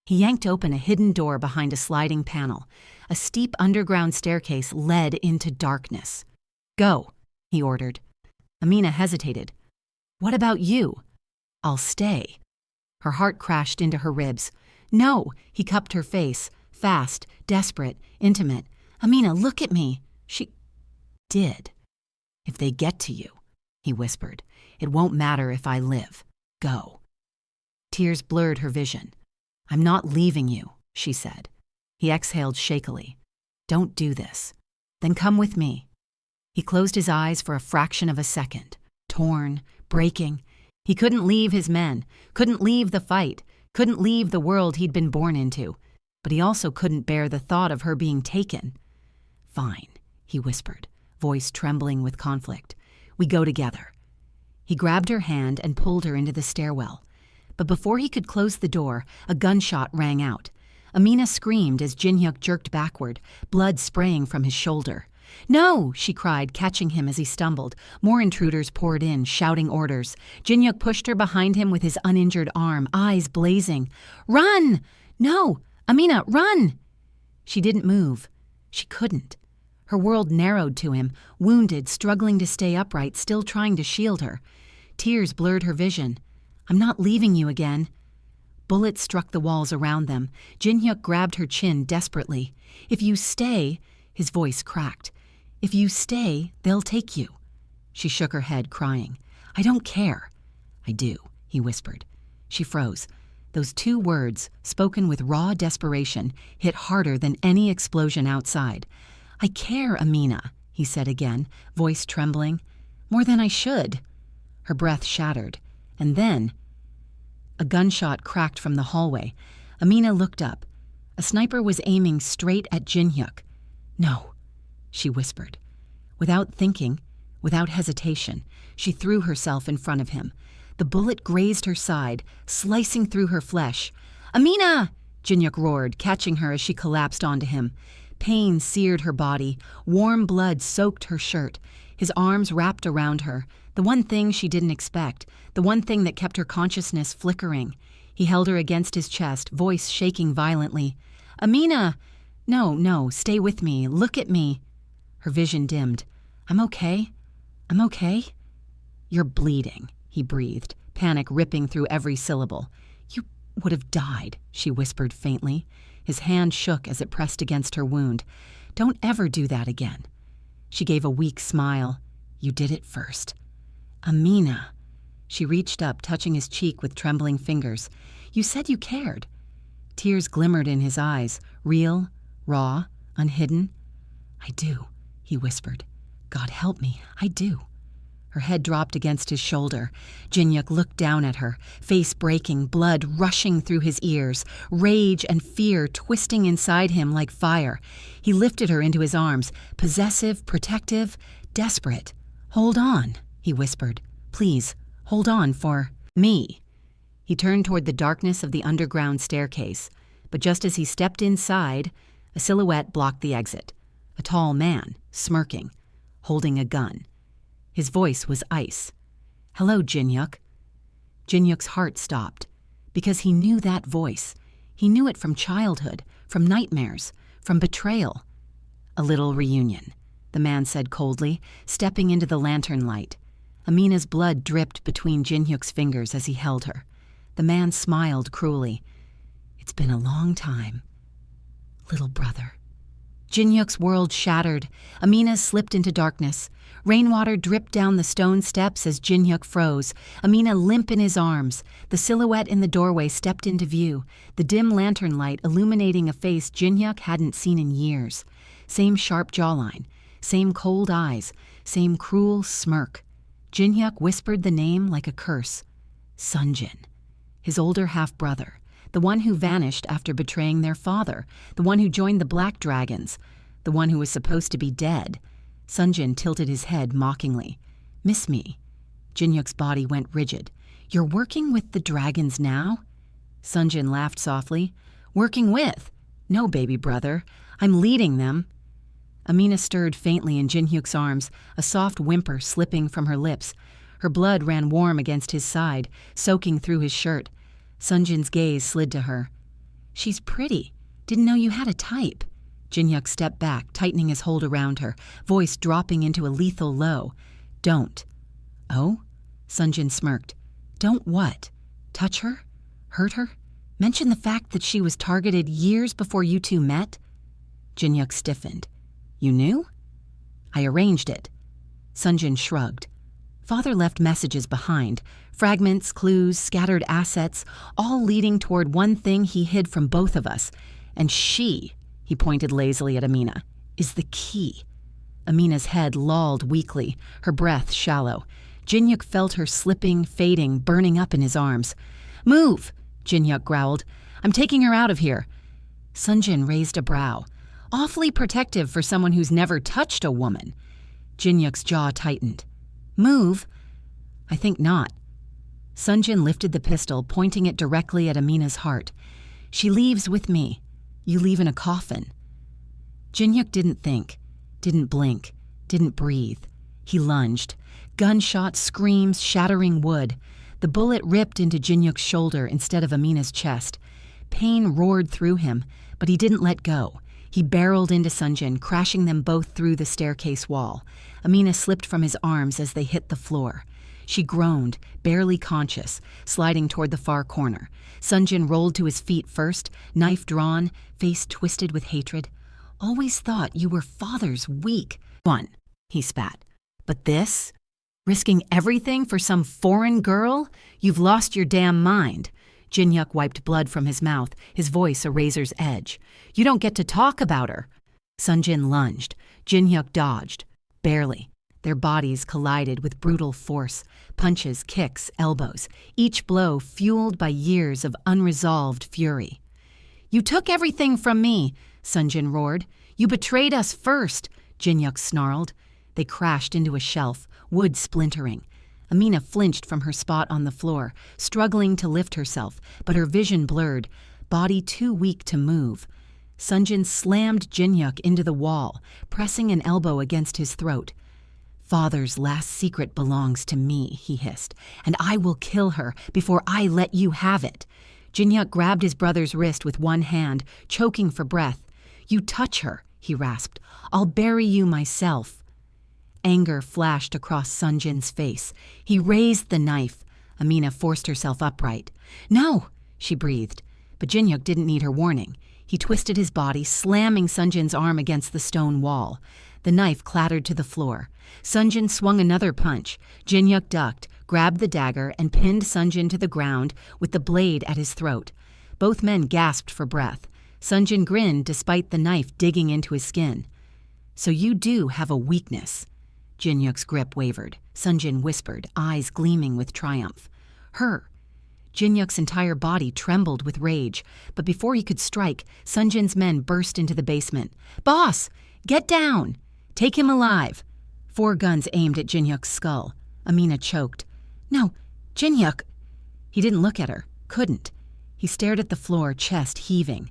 He yanked open a hidden door behind a sliding panel. A steep underground staircase led into darkness. "Go," he ordered. Amina hesitated. "What about you?" "I'll stay." Her heart crashed into her ribs. "No," he cupped her face, fast, desperate, intimate. "Amina, look at me." She did. "If they get to you," he whispered, "it won't matter if I live. Go." Tears blurred her vision. "I'm not leaving you," she said. He exhaled shakily. "Don't do this. Then come with me." He closed his eyes for a fraction of a second. Torn, breaking. He couldn't leave his men, couldn't leave the fight, couldn't leave the world he'd been born into. But he also couldn't bear the thought of her being taken. "Fine," he whispered, voice trembling with conflict. "We go together." He grabbed her hand and pulled her into the stairwell. But before he could close the door, a gunshot rang out. Amina screamed as Jinhyuk jerked backward, blood spraying from his shoulder. "No!" she cried, catching him as he stumbled. More intruders poured in, shouting orders. Jinhyuk pushed her behind him with his uninjured arm, eyes blazing. "Run! No! Amina, run!" She didn't move. She couldn't. Her world narrowed to him, wounded, struggling to stay upright, still trying to shield her. Tears blurred her vision. "I'm not leaving you again." Bullets struck the walls around them. Jinhyuk grabbed her chin desperately. "If you stay," his voice cracked. "If you stay, they'll take you." She shook her head, crying. "I don't care." "I do," he whispered. She froze. Those two words, spoken with raw desperation, hit harder than any explosion outside. "I care, Amina," he said again, voice trembling. "More than I should." Her breath shattered. And then a gunshot cracked from the hallway. Amina looked up. A sniper was aiming straight at Jinhyuk. "No," she whispered. Without thinking, without hesitation, she threw herself in front of him. The bullet grazed her side, slicing through her flesh. "Amina!" Jinhyuk roared, catching her as she collapsed onto him. Pain seared her body. Warm blood soaked her shirt. His arms wrapped around her. The one thing she didn't expect, the one thing that kept her consciousness flickering. He held her against his chest, voice shaking violently. "Amina! No, stay with me. Look at me." Her vision dimmed. "I'm okay. I'm okay." "You're bleeding," he breathed, panic ripping through every syllable. "You would have died," she whispered faintly. His hand shook as it pressed against her wound. "Don't ever do that again." She gave a weak smile. "You did it first." "Amina." She reached up, touching his cheek with trembling fingers. "You said you cared." Tears glimmered in his eyes, real, raw, unhidden. "I do," he whispered. "God help me, I do." Her head dropped against his shoulder. Jinhyuk looked down at her, face breaking, blood rushing through his ears, rage and fear twisting inside him like fire. He lifted her into his arms, possessive, protective, desperate. "Hold on," he whispered. "Please, hold on for me." He turned toward the darkness of the underground staircase, but just as he stepped inside, a silhouette blocked the exit. A tall man, smirking, holding a gun. His voice was ice. "Hello, Jinhyuk." Jinhyuk's heart stopped, because he knew that voice. He knew it from childhood, from nightmares, from betrayal. "A little reunion," the man said coldly, stepping into the lantern light. Amina's blood dripped between Jinhyuk's fingers as he held her. The man smiled cruelly. "It's been a long time, little brother." Jinhyuk's world shattered. Amina slipped into darkness. Rainwater dripped down the stone steps as Jinhyuk froze, Amina limp in his arms. The silhouette in the doorway stepped into view, the dim lantern light illuminating a face Jinhyuk hadn't seen in years. Same sharp jawline, same cold eyes, same cruel smirk. Jinhyuk whispered the name like a curse. Sunjin, his older half-brother, the one who vanished after betraying their father, the one who joined the Black Dragons, the one who was supposed to be dead. Sunjin tilted his head mockingly. "Miss me?" Jinhyuk's body went rigid. "You're working with the dragons now?" Sunjin laughed softly. "Working with? No, baby brother. I'm leading them." Amina stirred faintly in Jinhyuk's arms, a soft whimper slipping from her lips. Her blood ran warm against his side, soaking through his shirt. Sunjin's gaze slid to her. "She's pretty. Didn't know you had a type." Jinhyuk stepped back, tightening his hold around her, voice dropping into a lethal low. "Don't." "Oh?" Sunjin smirked. "Don't what? Touch her? Hurt her? Mention the fact that she was targeted years before you two met?" Jinhyuk stiffened. "You knew?" "I arranged it." Sunjin shrugged. Father left messages behind, fragments, clues, scattered assets, all leading toward one thing he hid from both of us. And she, he pointed lazily at Amina, is the key. Amina's head lolled weakly, her breath shallow. Jinhyuk felt her slipping, fading, burning up in his arms. "Move!" Jinhyuk growled. "I'm taking her out of here." Sunjin raised a brow. Awfully protective for someone who's never touched a woman. Jinhyuk's jaw tightened. "Move? I think not." Sunjin lifted the pistol, pointing it directly at Amina's heart. "She leaves with me. You leave in a coffin." Jinhyuk didn't think, didn't blink, didn't breathe. He lunged. Gunshot screams shattering wood. The bullet ripped into Jinhyuk's shoulder instead of Amina's chest. Pain roared through him, but he didn't let go. He barreled into Sunjin, crashing them both through the staircase wall. Amina slipped from his arms as they hit the floor. She groaned, barely conscious, sliding toward the far corner. Sunjin rolled to his feet first, knife drawn, face twisted with hatred. "Always thought you were father's weak one," he spat. "But this? Risking everything for some foreign girl? You've lost your damn mind." Jinhyuk wiped blood from his mouth, his voice a razor's edge. "You don't get to talk about her." Sunjin lunged. Jinhyuk dodged. Barely. Their bodies collided with brutal force. Punches, kicks, elbows. Each blow fueled by years of unresolved fury. "You took everything from me," Sunjin roared. "You betrayed us first," Jinhyuk snarled. They crashed into a shelf, wood splintering. Amina flinched from her spot on the floor, struggling to lift herself, but her vision blurred, body too weak to move. Sunjin slammed Jinhyuk into the wall, pressing an elbow against his throat. "Father's last secret belongs to me," he hissed, "and I will kill her before I let you have it." Jinhyuk grabbed his brother's wrist with one hand, choking for breath. "You touch her," he rasped. "I'll bury you myself." Anger flashed across Sunjin's face. He raised the knife. Amina forced herself upright. "No," she breathed. But Jinhyuk didn't need her warning. He twisted his body, slamming Sunjin's arm against the stone wall. The knife clattered to the floor. Sunjin swung another punch. Jinhyuk ducked, grabbed the dagger, and pinned Sunjin to the ground with the blade at his throat. Both men gasped for breath. Sunjin grinned despite the knife digging into his skin. "So you do have a weakness." Jinhyuk's grip wavered. Sunjin whispered, eyes gleaming with triumph. Her. Jinhyuk's entire body trembled with rage, but before he could strike, Sunjin's men burst into the basement. Boss! Get down! Take him alive! 4 guns aimed at Jinhyuk's skull. Amina choked. No, Jinhyuk! He didn't look at her. Couldn't. He stared at the floor, chest heaving.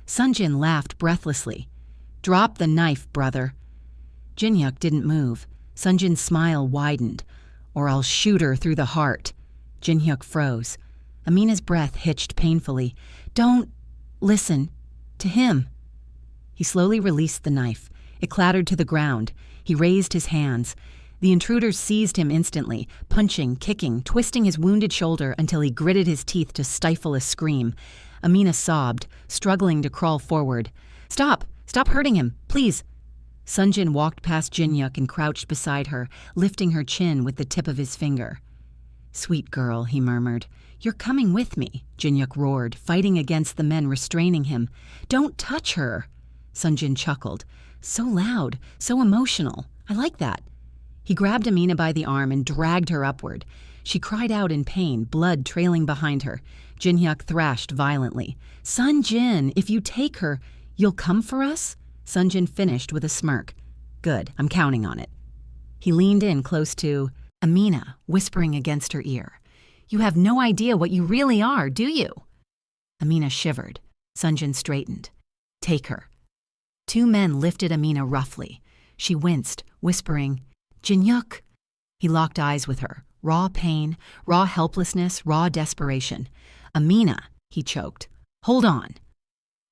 Sunjin laughed breathlessly. Drop the knife, brother. Jinhyuk didn't move. Sunjin's smile widened. Or I'll shoot her through the heart. Jinhyuk froze. Amina's breath hitched painfully. Don't listen to him. He slowly released the knife. It clattered to the ground. He raised his hands. The intruders seized him instantly, punching, kicking, twisting his wounded shoulder until he gritted his teeth to stifle a scream. Amina sobbed, struggling to crawl forward. Stop! Stop hurting him! Please! Sunjin walked past Jinhyuk and crouched beside her, lifting her chin with the tip of his finger. Sweet girl, he murmured. You're coming with me, Jinhyuk roared, fighting against the men restraining him. Don't touch her! Sunjin chuckled. So loud, so emotional. I like that. He grabbed Amina by the arm and dragged her upward. She cried out in pain, blood trailing behind her. Jinhyuk thrashed violently. Sunjin, if you take her, you'll come for us? Sunjin finished with a smirk. Good, I'm counting on it. He leaned in close to Amina, whispering against her ear. You have no idea what you really are, do you? Amina shivered. Sunjin straightened. Take her. 2 men lifted Amina roughly. She winced, whispering, Jinhyuk. He locked eyes with her. Raw pain, raw helplessness, raw desperation. Amina, he choked. Hold on.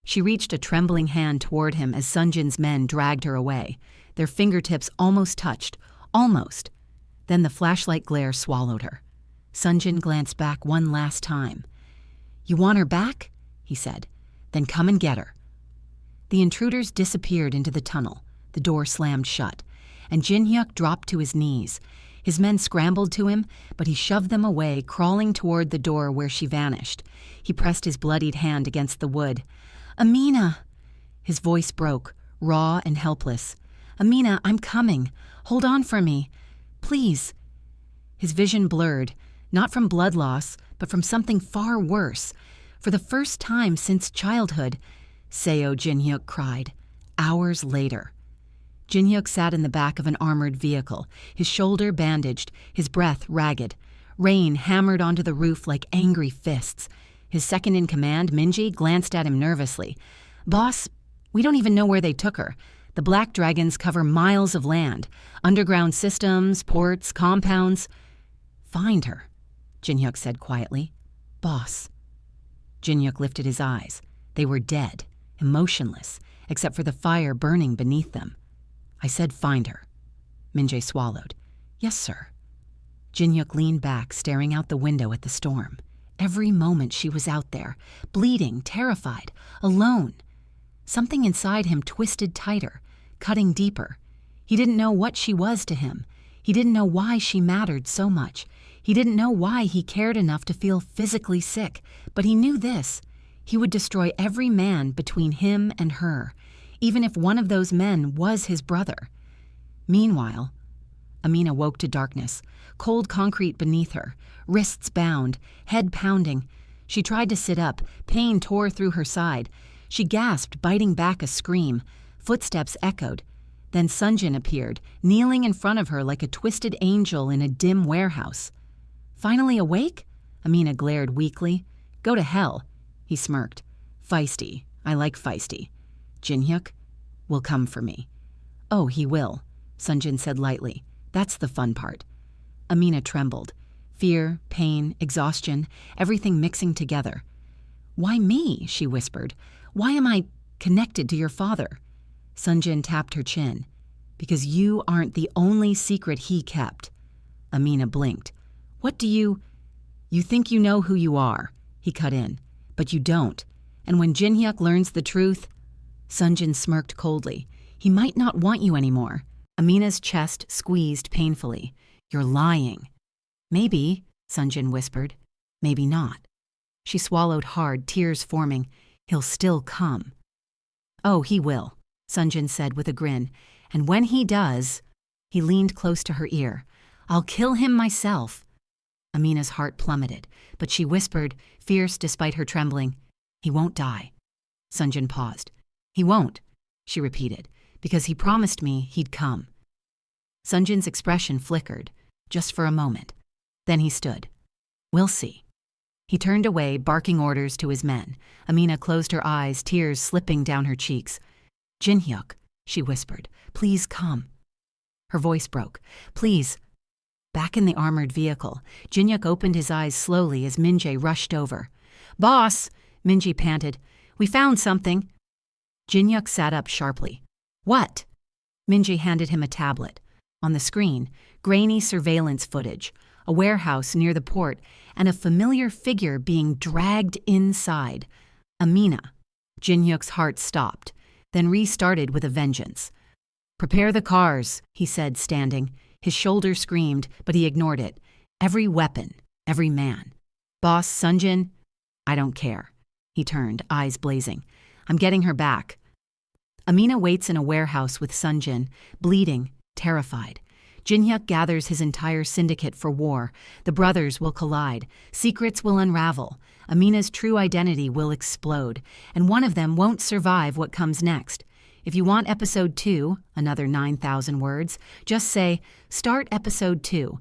She reached a trembling hand toward him as Sunjin's men dragged her away. Their fingertips almost touched. Almost. Then the flashlight glare swallowed her. Sunjin glanced back one last time. You want her back? He said. Then come and get her. The intruders disappeared into the tunnel. The door slammed shut, and Jinhyuk dropped to his knees. His men scrambled to him, but he shoved them away, crawling toward the door where she vanished. He pressed his bloodied hand against the wood. Amina! His voice broke, raw and helpless. Amina, I'm coming. Hold on for me. Please. His vision blurred, not from blood loss, but from something far worse. For the first time since childhood, Seo Jinhyuk cried, hours later. Jinhyuk sat in the back of an armored vehicle, his shoulder bandaged, his breath ragged. Rain hammered onto the roof like angry fists. His second-in-command, Minji, glanced at him nervously. Boss, we don't even know where they took her. The Black Dragons cover miles of land. Underground systems, ports, compounds. Find her, Jinhyuk said quietly. Boss. Jinhyuk lifted his eyes. They were dead, emotionless, except for the fire burning beneath them. I said find her. Minji swallowed. Yes, sir. Jinhyuk leaned back, staring out the window at the storm. Every moment she was out there, bleeding, terrified, alone. Something inside him twisted tighter, cutting deeper. He didn't know what she was to him. He didn't know why she mattered so much. He didn't know why he cared enough to feel physically sick, but he knew this. He would destroy every man between him and her, even if one of those men was his brother. Meanwhile, Amina woke to darkness, cold concrete beneath her, wrists bound, head pounding. She tried to sit up. Pain tore through her side. She gasped, biting back a scream. Footsteps echoed. Then Sunjin appeared, kneeling in front of her like a twisted angel in a dim warehouse. Finally awake? Amina glared weakly. Go to hell, he smirked. Feisty. I like feisty. Jinhyuk will come for me. Oh, he will, Sunjin said lightly. That's the fun part. Amina trembled. Fear, pain, exhaustion, everything mixing together. Why me? She whispered. Why am I connected to your father? Sunjin tapped her chin. Because you aren't the only secret he kept. Amina blinked. What do you think you know who you are, he cut in. But you don't. And when Jinhyuk learns the truth... Sunjin smirked coldly. He might not want you anymore. Amina's chest squeezed painfully. You're lying. Maybe, Sunjin whispered. Maybe not. She swallowed hard, tears forming. He'll still come. Oh, he will, Sunjin said with a grin. And when he does... He leaned close to her ear. "I'll kill him myself." Amina's heart plummeted, but she whispered, fierce despite her trembling, "He won't die." Sunjin paused. "He won't," she repeated, "because he promised me he'd come." Sunjin's expression flickered, just for a moment. Then he stood. "We'll see." He turned away, barking orders to his men. Amina closed her eyes, tears slipping down her cheeks. "Jinhyuk," she whispered, "please come." Her voice broke. "Please." Back in the armored vehicle, Jinhyuk opened his eyes slowly as Minjae rushed over. "Boss," Minjae panted, "we found something." Jinhyuk sat up sharply. "What?" Minjae handed him a tablet. On the screen, grainy surveillance footage, a warehouse near the port, and a familiar figure being dragged inside. Amina. Jinhyuk's heart stopped, then restarted with a vengeance. "Prepare the cars," he said, standing. His shoulder screamed, but he ignored it. "Every weapon, every man. Boss Sunjin, I don't care." He turned, eyes blazing. "I'm getting her back." Amina waits in a warehouse with Sunjin, bleeding, terrified. Jinhyuk gathers his entire syndicate for war. The brothers will collide. Secrets will unravel. Amina's true identity will explode, and one of them won't survive what comes next. If you want episode 2, another 9,000 words, just say, "Start episode 2."